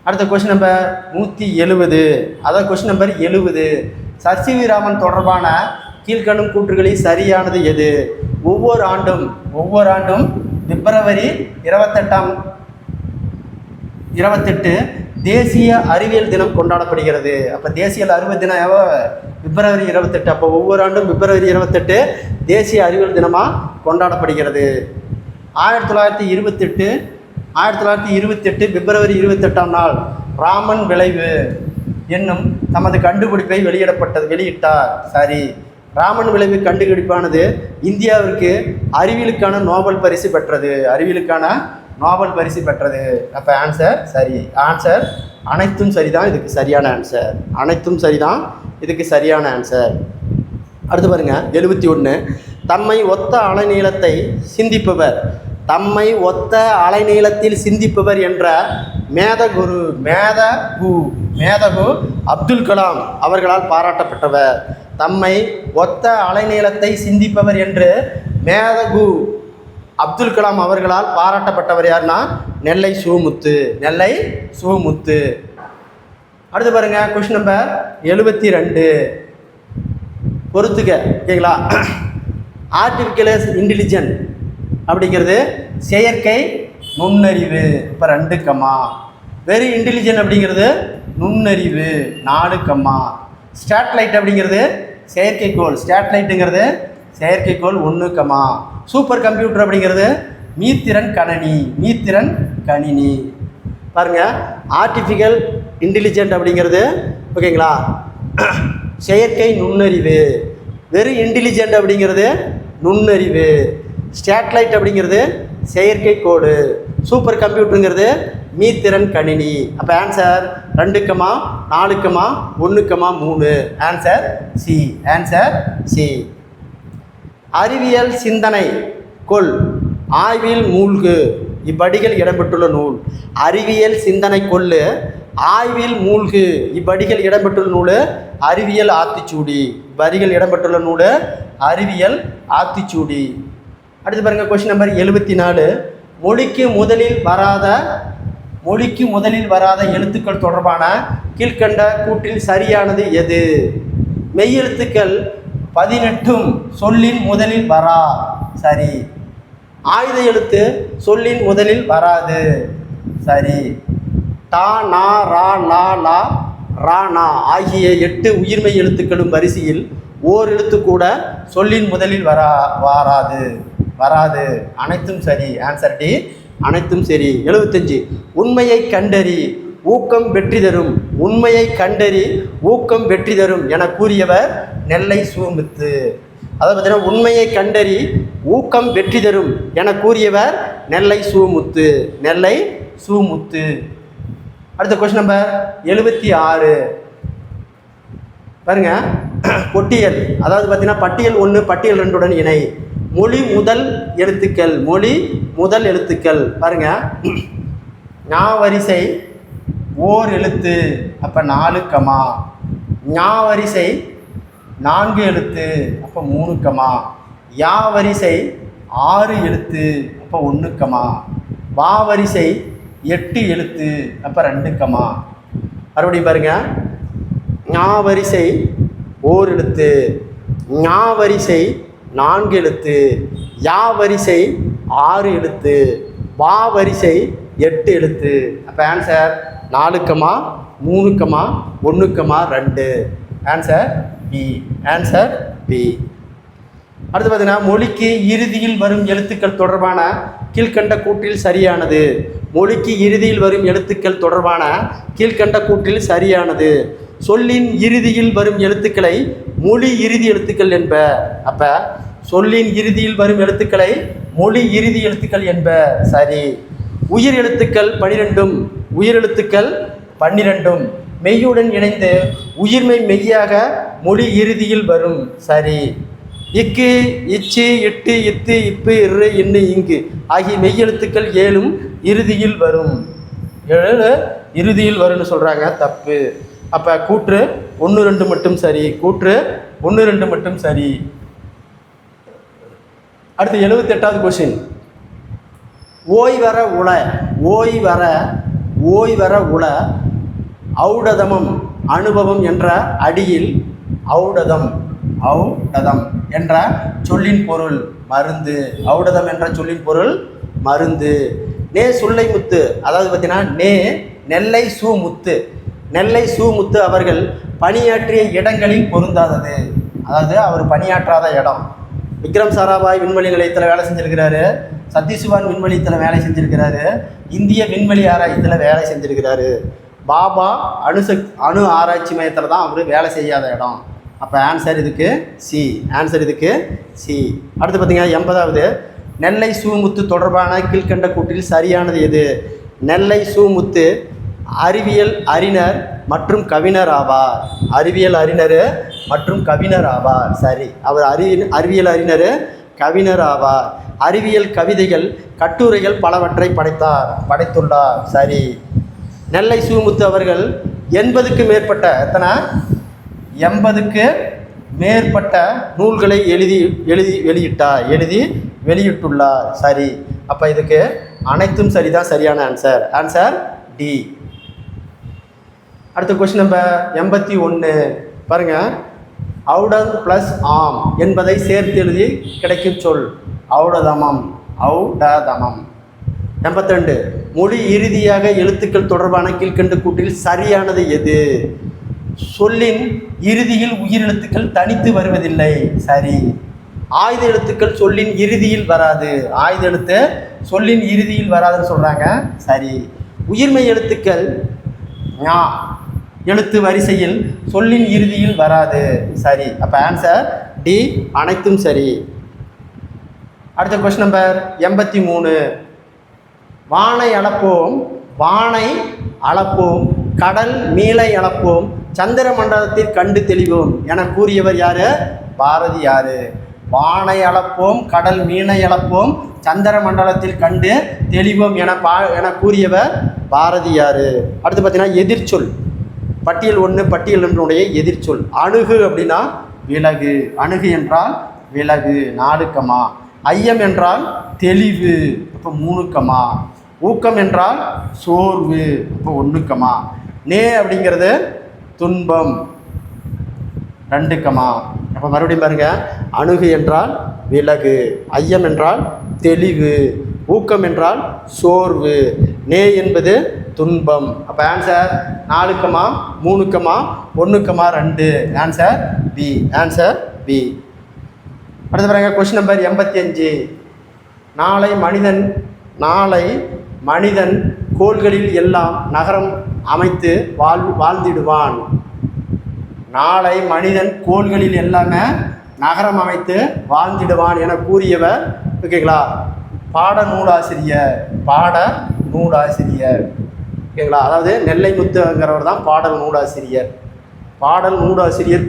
அடுத்த கொஸ்டின் நம்பர் 170. அதாவது question number 70. Sir C V Raman தொடர்பான கீழ்கண்ணும் கூற்றுகளில் சரியானது எது? ஒவ்வொரு ஆண்டும் பிப்ரவரி 28 தேசிய அறிவியல் தினம் கொண்டாடப்படுகிறது. அப்போ தேசிய அறிவியல் தினம் பிப்ரவரி 28. அப்போ ஒவ்வொரு ஆண்டும் பிப்ரவரி 28 தேசிய அறிவியல் தினமாக கொண்டாடப்படுகிறது. 1928 பிப்ரவரி 28ஆம் நாள் ராமன் விளைவு என்னும் தமது கண்டுபிடிப்பை வெளியிட்டார். சரி. ராமன் விளைவு கண்டுபிடிப்பானது இந்தியாவிற்கு அறிவியலுக்கான நோபல் பரிசு பெற்றது. அப்போ ஆன்சர் சரி. ஆன்சர் அனைத்தும் சரிதான். இதுக்கு சரியான ஆன்சர். அனைத்தும் சரிதான். இதுக்கு சரியான ஆன்சர். அடுத்து பாருங்க, 71. தம்மை ஒத்த அலைநீளத்தை சிந்திப்பவர். தம்மை ஒத்த அலைநீளத்தில் சிந்திப்பவர் என்ற மேதகு அப்துல் கலாம் அவர்களால் பாராட்டப்பட்டவர். தம்மை ஒத்த அலைநீளத்தை சிந்திப்பவர் என்று மேதகு அப்துல் கலாம் அவர்களால் பாராட்டப்பட்டவர் யாருன்னா நெல்லை சு.முத்து. அடுத்து பாருங்க, கொஸ்டின் நம்பர் 72. பொறுத்துக்க, ஓகேங்களா? ஆர்டிஃபிஷியல் இன்டெலிஜென்ஸ் அப்படிங்கிறது செயற்கை நுண்ணறிவு. இப்போ 2, வெரி இன்டெலிஜென்ட் அப்படிங்கிறது நுண்ணறிவு 4, ஸ்டேட்லைட் அப்படிங்கிறது செயற்கைக்கோள். ஸ்டேட்லைட்டுங்கிறது செயற்கைக்கோள் 1, சூப்பர் கம்ப்யூட்டர் அப்படிங்கிறது மீத்திறன் கணினி. பாருங்கள், ஆர்டிஃபிஷியல் இன்டெலிஜென்ட் அப்படிங்கிறது ஓகேங்களா செயற்கை நுண்ணறிவு. வெரி இன்டெலிஜென்ட் அப்படிங்கிறது நுண்ணறிவு. ஸ்டேட்லைட் அப்படிங்கிறது செயற்கைக்கோள். சூப்பர் கம்ப்யூட்டருங்கிறது மீத்திறன் கணினி. அப்போ ஆன்சர் 2, 4, 1, 3. Answer C. அறிவியல் சிந்தனை கொள் ஆய்வில் மூழ்கு. இவ்வடிகள் இடம்பெற்றுள்ள நூல். அறிவியல் சிந்தனை கொள்ளு ஆய்வில் மூழ்கு. இவ்வடிகள் இடம்பெற்றுள்ள நூல் அறிவியல் ஆத்திச்சூடி. வரிகள் இடம்பெற்றுள்ள நூல் அறிவியல் ஆத்திச்சூடி. அடுத்து பாருங்கள், கொஸ்டின் நம்பர் 74. மொழிக்கு முதலில் வராத எழுத்துக்கள் தொடர்பான கீழ்கண்ட கூற்றில் சரியானது எது? மெய்யெழுத்துக்கள் 18 சொல்லின் முதலில் வரா. சரி. ஆயுத எழுத்து சொல்லின் முதலில் வராது. சரி. டா, நா, ரா, லா, லா, ரா, நா ஆகிய 8 உயிர்மெய் எழுத்துக்களும் வரிசையில் ஓர் எழுத்து கூட சொல்லின் முதலில் வராது. அனைத்தும் சரி. ஆன்சர் டி, அனைத்தும் சரி. 75. உண்மையை கண்டறி ஊக்கம் வெற்றி தரும் என கூறியவர் நெல்லை சு.முத்து. அதாவது பார்த்தீங்கன்னா, உண்மையை கண்டறி ஊக்கம் வெற்றி தரும் என கூறியவர் நெல்லை சு.முத்து. அடுத்த கொஸ்டின் நம்பர் 76. பாருங்க, பொட்டியல். அதாவது பார்த்தீங்கன்னா, பட்டியல் 1 பட்டியல் 2 இணை. மொழி முதல் எழுத்துக்கள் பாருங்க. ஞா வரிசை ஓர் எழுத்து. அப்போ 4, ஞா வரிசை 4 எழுத்து. அப்போ 3, யா வரிசை 6 எழுத்து. அப்போ 1, வா வரிசை 8 எழுத்து. அப்போ 2, மறுபடியும் பாருங்க. ஞா வரிசை ஓர் எழுத்து. ஞா வரிசை 4 எழுத்து, யா வரிசை 6 எழுத்து, வா வரிசை 8 எழுத்து. அப்போ answer 4,3,1,2. Answer B. Answer B. அடுத்து பார்த்தீங்கன்னா, மொழிக்கு இறுதியில் வரும் எழுத்துக்கள் தொடர்பான கீழ்கண்ட கூற்றில் சரியானது. மொழிக்கு இறுதியில் வரும் எழுத்துக்கள் தொடர்பான கீழ்கண்ட கூற்றில் சரியானது. சொல்லின் இறுதியில் வரும் எழுத்துக்களை மொழி இறுதி எழுத்துக்கள் என்ப. அப்போ சொல்லின் இறுதியில் வரும் எழுத்துக்களை மொழி இறுதி எழுத்துக்கள் என்ப. சரி. உயிர் எழுத்துக்கள் 12, உயிரெழுத்துக்கள் 12 மெய்யுடன் இணைந்து உயிர்மெய் மெய்யாக மொழி இறுதியில் வரும். சரி. இக்கு, இச்சு, இட்டு, இத்து, இப்பு, இரு, இன்னு, இங்கு ஆகிய மெய்யெழுத்துக்கள் 7 இறுதியில் வரும். 7 இறுதியில் வரும்னு சொல்கிறாங்க. தப்பு. அப்போ கூற்று 1, 2 மட்டும் சரி. கூற்று 1, 2 மட்டும் சரி. அடுத்து 78வது கொஸ்டின். ஓய்வர உள, ஓய்வர உள ஔடதமம் அனுபவம் என்ற அடியில் ஔடதம் என்ற சொல்லின் பொருள் மருந்து. ஔடதம் என்ற சொல்லின் பொருள் மருந்து. நே சுல்லை முத்து, அதாவது பார்த்தீங்கன்னா நெல்லை சு முத்து அவர்கள் பணியாற்றிய இடங்களில் பொருந்தாதது. அதாவது அவர் பணியாற்றாத இடம். விக்ரம் சாராபாய் விண்வெளி நிலையத்தில் வேலை செஞ்சுருக்கிறாரு. சதீஷ்வான் விண்வெளி நிலையத்தில் வேலை செஞ்சுருக்கிறாரு. இந்திய விண்வெளி ஆராய்ச்சியில் வேலை செஞ்சுருக்கிறாரு. பாபா அணு ஆராய்ச்சி மையத்தில் தான் அவர் வேலை செய்யாத இடம். அப்போ ஆன்சர் இதுக்கு சி. ஆன்சர் இதுக்கு சி. அடுத்து பார்த்தீங்கன்னா 80வது. நெல்லை சூமுத்து தொடர்பான கீழ்கண்ட கூற்றில் சரியானது எது? நெல்லை சூமுத்து அறிவியல் அறிஞர் மற்றும் கவிஞர் ஆவார். அறிவியல் அறிஞர் மற்றும் கவிஞர் ஆவார். சரி. அவர் அறிவியல் அறிஞர், கவிஞர் ஆவார். அறிவியல் கவிதைகள், கட்டுரைகள் பலவற்றை படைத்துள்ளார். சரி. நெல்லை சூமுத்து அவர்கள் 80க்கு மேற்பட்ட 80க்கு மேற்பட்ட நூல்களை எழுதி வெளியிட்டுள்ளார். சரி. அப்போ இதுக்கு அனைத்தும் சரிதான். சரியான ஆன்சர். Answer D. அடுத்த கொஸ்டின் நம்பர் 81 பாருங்க. ஔடம் ப்ளஸ் ஆம் என்பதை சேர்த்து எழுதி கிடைக்கும் சொல் ஔடதமம். 82. மொழி இறுதியாக எழுத்துக்கள் தொடர்பான கீழ்கண்ட கூற்றில் சரியானது எது? சொல்லின் இறுதியில் உயிரெழுத்துக்கள் தனித்து வருவதில்லை. சரி. ஆயுத எழுத்துக்கள் சொல்லின் இறுதியில் வராது. ஆயுத எழுத்து சொல்லின் இறுதியில் வராதுன்னு சொல்கிறாங்க. சரி. உயிர்மெய் எழுத்துக்கள் எழுத்து வரிசையில் சொல்லின் இறுதியில் வராது. சரி. அப்போ ஆன்சர் டி. அனைத்தும் சரி. அடுத்த கொஸ்டின் நம்பர் 83. வானை அளப்போம் கடல் மீளை அளப்போம் சந்திர மண்டலத்தில் கண்டு தெளிவோம் என கூறியவர் யாரு? பாரதியார். வானை அளப்போம் கடல் மீனை அளப்போம் சந்திர மண்டலத்தில் கண்டு தெளிவோம் என கூறியவர் பாரதியார். அடுத்து பார்த்தீங்கன்னா எதிர்ச்சொல். பட்டியல் 1 பட்டியல் 2 எதிர்ச்சொல். அணுகு அப்படின்னா விலகு. அணுகு என்றால் விலகு. 4 ஐயம் என்றால் தெளிவு. இப்போ 3 ஊக்கம் என்றால் சோர்வு. இப்போ 1 நே அப்படிங்கிறது துன்பம். 2 அப்போ மறுபடியும் பாருங்க. அணுகு என்றால் விலகு, ஐயம் என்றால் தெளிவு, ஊக்கம் என்றால் சோர்வு, நே என்பது துன்பம். அப்போ answer 4, 3, 1, 2. Answer B. Answer B. அடுத்து பாருங்க. Question number 85. நாளை மனிதன் கோள்களில் எல்லாம் நகரம் அமைத்து வாழ்ந்திடுவான். நாளை மனிதன் கோள்களில் எல்லாமே நகரம் அமைத்து வாழ்ந்திடுவான் என கூறியவர் ஓகேங்களா? பாட நூலாசிரியர். ஓகேங்களா? அதாவது நெல்லை முத்துங்கிறவர் தான் பாடல் நூலாசிரியர்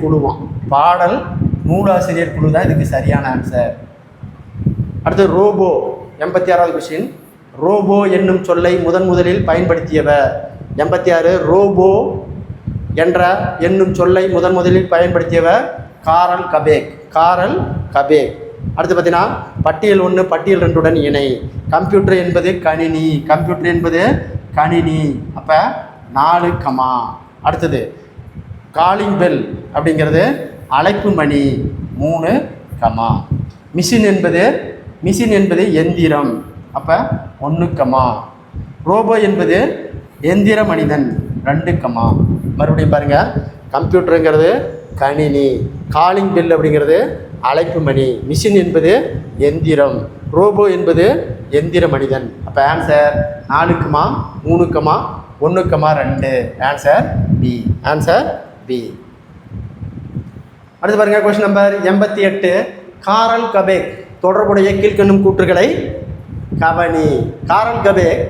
குழுவான். பாடல் நூலாசிரியர் குழு தான் இதுக்கு சரியான ஆன்சர். அடுத்து ரோபோ. 86வது கொஸ்டின். ரோபோ என்னும் சொல்லை முதலில் பயன்படுத்தியவர். 86. ரோபோ என்னும் சொல்லை முதலில் பயன்படுத்தியவர் காரல் கபேக். அடுத்து பார்த்தீங்கன்னா பட்டியல் 1 பட்டியல் 2 இணை. கம்ப்யூட்டர் என்பது கணினி. அப்போ 4 அடுத்தது காலிங் பெல் அப்படிங்கிறது அழைப்பு மணி. 3 மிஷின் என்பது எந்திரம், அப்போ 1, ரோபோ என்பது எந்திர மனிதன் 2, மறுபடியும் பாருங்கள், கம்ப்யூட்டருங்கிறது கணினி, காலிங் பெல் அப்படிங்கிறது அழைப்பு மணி, மிஷின் என்பது எந்திரம், ரோபோ என்பது எந்திர மனிதன். அப்போ ஆன்சர் 4, 3, 1, 2. Answer B. அடுத்து பாருங்கள், கொஸ்டின் நம்பர் 88. காரல் கபேக் தொடர்புடைய கீழ்க்கண்ணும் கூற்றுகளை கவனி. காரல் கபேக்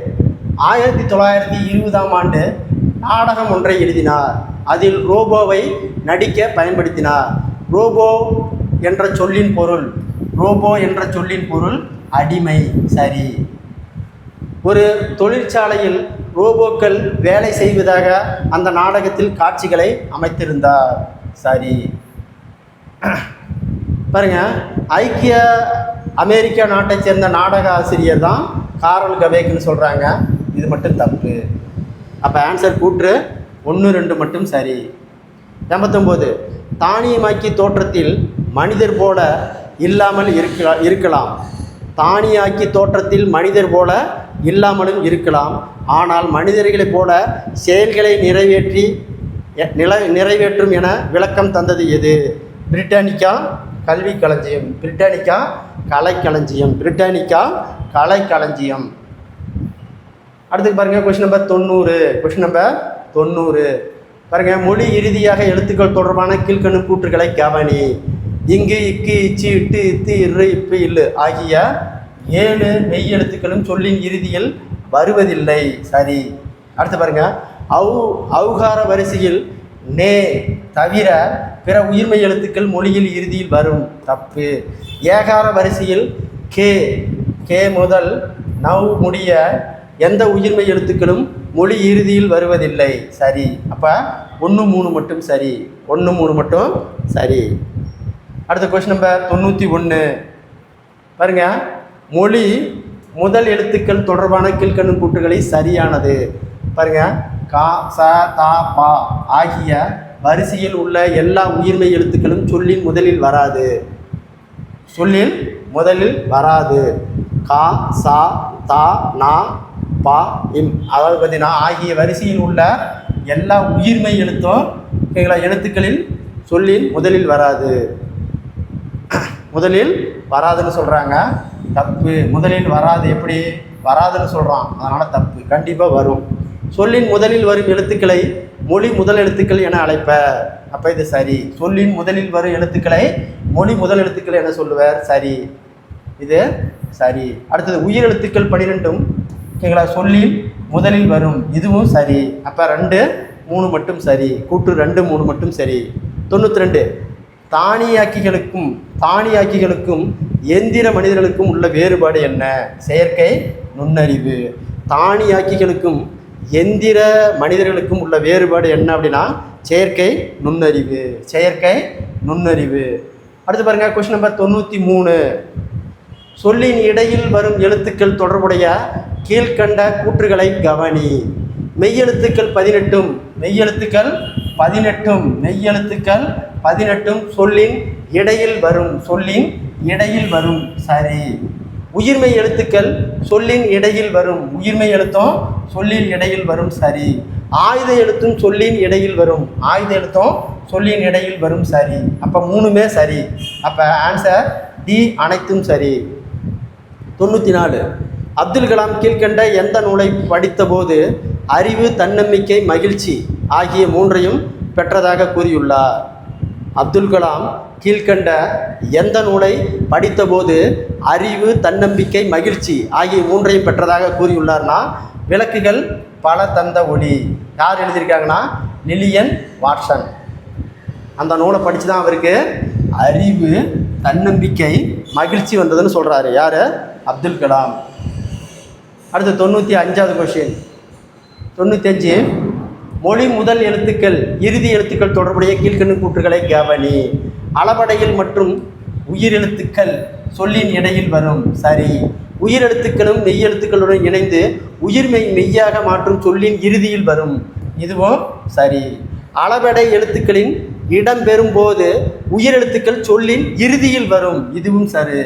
1920ஆம் ஆண்டு நாடகம் ஒன்றை எழுதினார். அதில் ரோபோவை நடிக்க பயன்படுத்தினார். ரோபோ என்ற சொல்லின் பொருள் அடிமை. சரி. ஒரு தொழிற்சாலையில் ரோபோக்கள் வேலை செய்வதாக அந்த நாடகத்தில் காட்சிகளை அமைத்திருந்தார். சரி. பாருங்க, ஐக்கிய அமெரிக்கா நாட்டைச் சேர்ந்த நாடக ஆசிரியர் தான் காரல் கபேக்னு சொல்கிறாங்க. இது மட்டும் தப்பு. அப்போ ஆன்சர் கூற்று 1, 2 மட்டும் சரி. 89. தானியமாக்கி தோற்றத்தில் மனிதர் போல இல்லாமல் இருக்கலாம். தானியாக்கி தோற்றத்தில் மனிதர் போல இல்லாமலும் இருக்கலாம். ஆனால் மனிதர்களைப் போல செயல்களை நிறைவேற்றும் என விளக்கம் தந்தது எது? பிரிட்டானிக்கா கல்வி களஞ்சியம், பிரிட்டானிக்கா கலைக்களஞ்சியம். அடுத்து பாருங்கள், கொஸ்டின் நம்பர் 90. பாருங்கள், மொழி இறுதியாக எழுத்துக்கள் தொடர்பான கீழ்க்கண்ணும் கூற்றுகளை கவனி. இங்கு, இக்கு, இச்சு, இட்டு, இத்து, இரு, இப்பு, இல்லு ஆகிய 7 மெய் எழுத்துக்களும் சொல்லின் இறுதியில் வருவதில்லை. சரி. அடுத்து பாருங்கள், ஔகார வரிசையில் நே தவிர பிற உயிர்மெய் எழுத்துக்கள் மொழியில் இறுதியில் வரும். தப்பு. ஏகார வரிசையில் கே முதல் நவ் முடிய எந்த உயிர்மெய் எழுத்துக்களும் மொழி இறுதியில் வருவதில்லை. சரி. அப்போ 1, 3 மட்டும் சரி. 1, 3 மட்டும் சரி. அடுத்த கொஸ்டின் நம்பர் 91. பாருங்க, மொழி முதல் எழுத்துக்கள் தொடர்பான கீழ்க்கண்ணும் கூற்றுகளை சரியானது. பாருங்க, கா, ச, தா, பா ஆகிய வரிசையில் உள்ள எல்லா உயிர்மெய் எழுத்துக்களும் சொல்லின் முதலில் வராது. கா, சா, தா, நா, பா, இம் அதாவது பார்த்தீங்கன்னா ஆகிய வரிசையில் உள்ள எல்லா உயிர்மெய் எழுத்துக்களில் சொல்லின் முதலில் வராதுன்னு சொல்கிறாங்க. தப்பு. முதலில் வராது. எப்படி வராதுன்னு சொல்கிறான், அதனால் தப்பு. கண்டிப்பாக வரும். சொல்லின் முதலில் வரும் எழுத்துக்களை மொழி முதல் எழுத்துக்கள் என அழைப்பர். அப்போ இது சரி. சொல்லின் முதலில் வரும் எழுத்துக்களை மொழி முதல் எழுத்துக்கள் என சொல்லுவார். சரி, இது சரி. அடுத்தது உயிர் எழுத்துக்கள் 12 ஓகேங்களா, சொல்லின் முதலில் வரும். இதுவும் சரி. அப்போ 2, 3 மட்டும் சரி. கூற்று 2, 3 மட்டும் சரி. 92. தானியாக்கிகளுக்கும் எந்திர மனிதர்களுக்கும் உள்ள வேறுபாடு என்ன? செயற்கை நுண்ணறிவு. தானியாக்கிகளுக்கும் எந்திர மனிதர்களுக்கும் உள்ள வேறுபாடு என்ன அப்படின்னா செயற்கை நுண்ணறிவு. அடுத்து பாருங்க, கொஸ்டின் நம்பர் 93. சொல்லின் இடையில் வரும் எழுத்துக்கள் தொடர்புடைய கீழ்கண்ட கூற்றுகளை கவனி. மெய்யெழுத்துக்கள் 18 சொல்லின் இடையில் வரும். சரி. உயிர்மெய் எழுத்துக்கள் சொல்லின் இடையில் வரும். உயிர்மெய் எழுத்தும் சொல்லின் இடையில் வரும். சரி. ஆயுத எழுத்தும் சொல்லின் இடையில் வரும். சரி. அப்போ 3மே சரி. அப்போ ஆன்சர் டி, அனைத்தும் சரி. 94. அப்துல் கலாம் கீழ்கண்ட எந்த நூலை படித்தபோது அறிவு, தன்னம்பிக்கை, மகிழ்ச்சி ஆகிய 3ஐயும் பெற்றதாக கூறியுள்ளார்? அப்துல் கலாம் கீழ்கண்ட எந்த நூலை படித்தபோது அறிவு, தன்னம்பிக்கை, மகிழ்ச்சி ஆகிய 3ஐயும் பெற்றதாக கூறியுள்ளார்னா விளக்குகள் பல தந்த ஒளி. யார் எழுதியிருக்காங்கன்னா லில்லியன் வாட்சன். அந்த நூலை படித்து தான் அவருக்கு அறிவு, தன்னம்பிக்கை, மகிழ்ச்சி வந்ததுன்னு சொல்கிறாரு. யார்? அப்துல் கலாம். அடுத்து 95வது கொஸ்டின். 95. மொழி முதல் எழுத்துக்கள் இறுதி எழுத்துக்கள் தொடர்புடைய கீழ்க்கண்ணும் கூற்றுகளை கவனி. அளபடையில் மற்றும் உயிரெழுத்துக்கள் சொல்லின் இடையில் வரும். சரி. உயிரெழுத்துக்களும் மெய்யெழுத்துக்களுடன் இணைந்து மெய்யாக மாற்றும் சொல்லின் இறுதியில் வரும். இதுவும் சரி. அளபடை எழுத்துக்களின் இடம்பெறும் போது உயிரெழுத்துக்கள் சொல்லின் இறுதியில் வரும், இதுவும் சரி.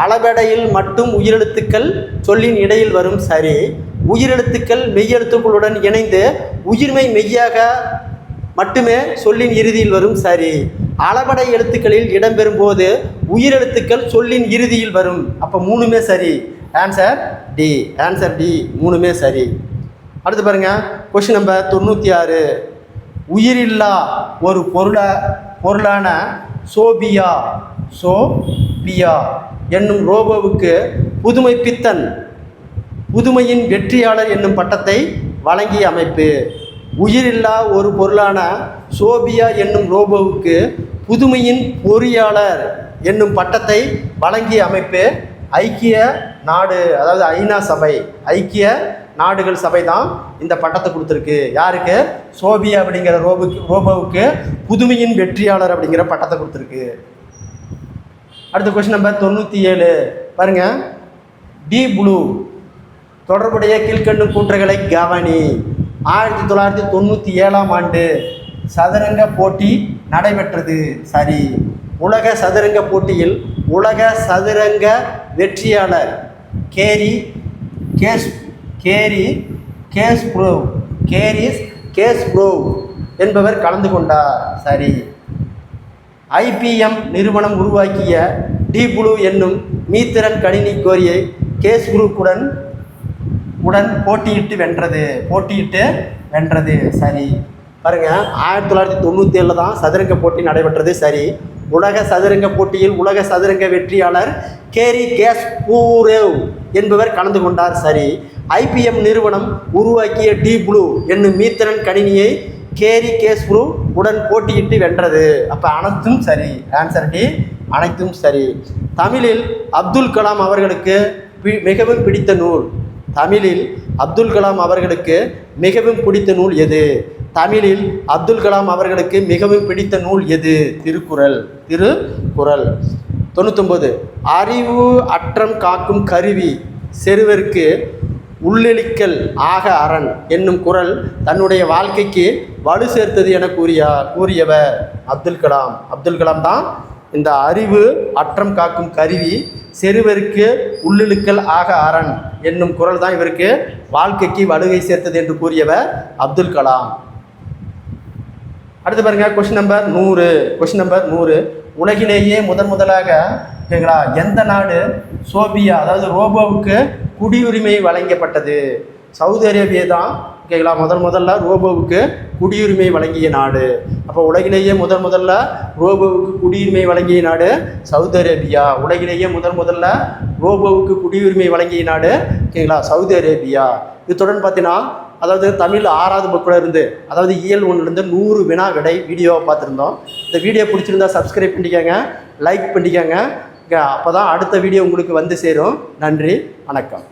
அளபெடையில் மட்டும் உயிரெழுத்துக்கள் சொல்லின் இடையில் வரும், சரி. உயிரெழுத்துக்கள் மெய்யெழுத்துக்களுடன் இணைந்து உயிர்மை மெய்யாக மட்டுமே சொல்லின் இறுதியில் வரும், சரி. அளபடை எழுத்துக்களில் இடம்பெறும் போது உயிரெழுத்துக்கள் சொல்லின் இறுதியில் வரும். அப்போ மூணுமே சரி. Answer D. ஆன்சர் டி, மூணுமே சரி. அடுத்து பாருங்க, கொஸ்டின் நம்பர் 96. உயிரில்லா ஒரு பொருளான சோபியா என்னும் ரோபோவுக்கு புதுமை பித்தன் புதுமையின் வெற்றியாளர் என்னும் பட்டத்தை வழங்கிய அமைப்பு. உயிரில்லா ஒரு பொருளான சோபியா என்னும் ரோபோவுக்கு புதுமையின் பொறியாளர் என்னும் பட்டத்தை வழங்கிய அமைப்பு ஐக்கிய நாடு, அதாவது ஐநா சபை, ஐக்கிய நாடுகள் சபை தான் இந்த பட்டத்தை கொடுத்துருக்கு. யாருக்கு? சோபியா அப்படிங்கிற ரோபோவுக்கு புதுமையின் வெற்றியாளர் அப்படிங்கிற பட்டத்தை கொடுத்துருக்கு. அடுத்த கொஸ்டின் நம்பர் 97 பாருங்க. டீப் ப்ளூ தொடர்புடைய கீழ்கண்ணும் கூற்றுகளை கவனி. 1997ஆம் ஆண்டு சதுரங்க போட்டி நடைபெற்றது, சரி. உலக சதுரங்க போட்டியில் உலக சதுரங்க வெற்றியாளர் கேஸ்ப்ரோவ் என்பவர் கலந்து கொண்டார், சரி. IBM நிறுவனம் உருவாக்கிய டீப் ப்ளூ என்னும் மீத்திறன் கணினி கோரியை கேஸ்ப்ரோவுடன் போட்டியிட்டு வென்றது, சரி. பாருங்க, 1997 தான் சதுரங்க போட்டி நடைபெற்றது, சரி. உலக சதுரங்க போட்டியில் உலக சதுரங்க வெற்றியாளர் கேஸ்ப்ரோவ் என்பவர் கலந்து கொண்டார், சரி. IBM நிறுவனம் உருவாக்கிய டீப் ப்ளூ என்னும் மீத்திறன் கணினியை கேஸ்ப்ரோவ் உடன் போட்டியிட்டு வென்றது. அப்போ அனைத்தும் சரி. ஆன்சர் டி, அனைத்தும் சரி. தமிழில் அப்துல் கலாம் அவர்களுக்கு மிகவும் பிடித்த நூல். தமிழில் அப்துல் கலாம் அவர்களுக்கு மிகவும் பிடித்த நூல் எது? தமிழில் அப்துல் கலாம் அவர்களுக்கு மிகவும் பிடித்த நூல் எது? திருக்குறள். 99. அறிவு அற்றம் காக்கும் கருவி செருவருக்கு உள்ளெளிக்கல் ஆக அரண் என்னும் குறள் தன்னுடைய வாழ்க்கைக்கு வலு சேர்த்தது என கூறியவர் அப்துல் கலாம் தான் இந்த அறிவு அற்றம் காக்கும் கருவி செருவருக்கு உள்ளிழுக்கல் ஆக அரண் என்னும் குறள் தான் இவருக்கு வாழ்க்கைக்கு வலுவை சேர்த்தது என்று கூறியவர் அப்துல் கலாம். அடுத்து பாருங்க, கொஸ்டின் நம்பர் 100. உலகிலேயே முதலாக ஓகேங்களா, எந்த நாடு சோபியா அதாவது ரோபோவுக்கு குடியுரிமை வழங்கப்பட்டது? சவுதி அரேபியா தான் ஓகேங்களா முதல்ல ரோபோவுக்கு குடியுரிமை வழங்கிய நாடு. அப்போ உலகிலேயே முதல்ல ரோபோவுக்கு குடியுரிமை வழங்கிய நாடு சவுதி அரேபியா. உலகிலேயே முதல்ல ரோபோவுக்கு குடியுரிமை வழங்கிய நாடு ஓகேங்களா சவுதி அரேபியா. இது தொடர்ந்து பார்த்தீங்கன்னா, அதாவது தமிழ் 6வது புக்கில் இருந்து, அதாவது இயல் 1லேருந்து 100 வினா விடை வீடியோவை பார்த்துருந்தோம். இந்த வீடியோ பிடிச்சிருந்தா சப்ஸ்கிரைப் பண்ணிக்கோங்க, லைக் பண்ணிக்கோங்க. அப்போ தான் அடுத்த வீடியோ உங்களுக்கு வந்து சேரும். நன்றி, வணக்கம்.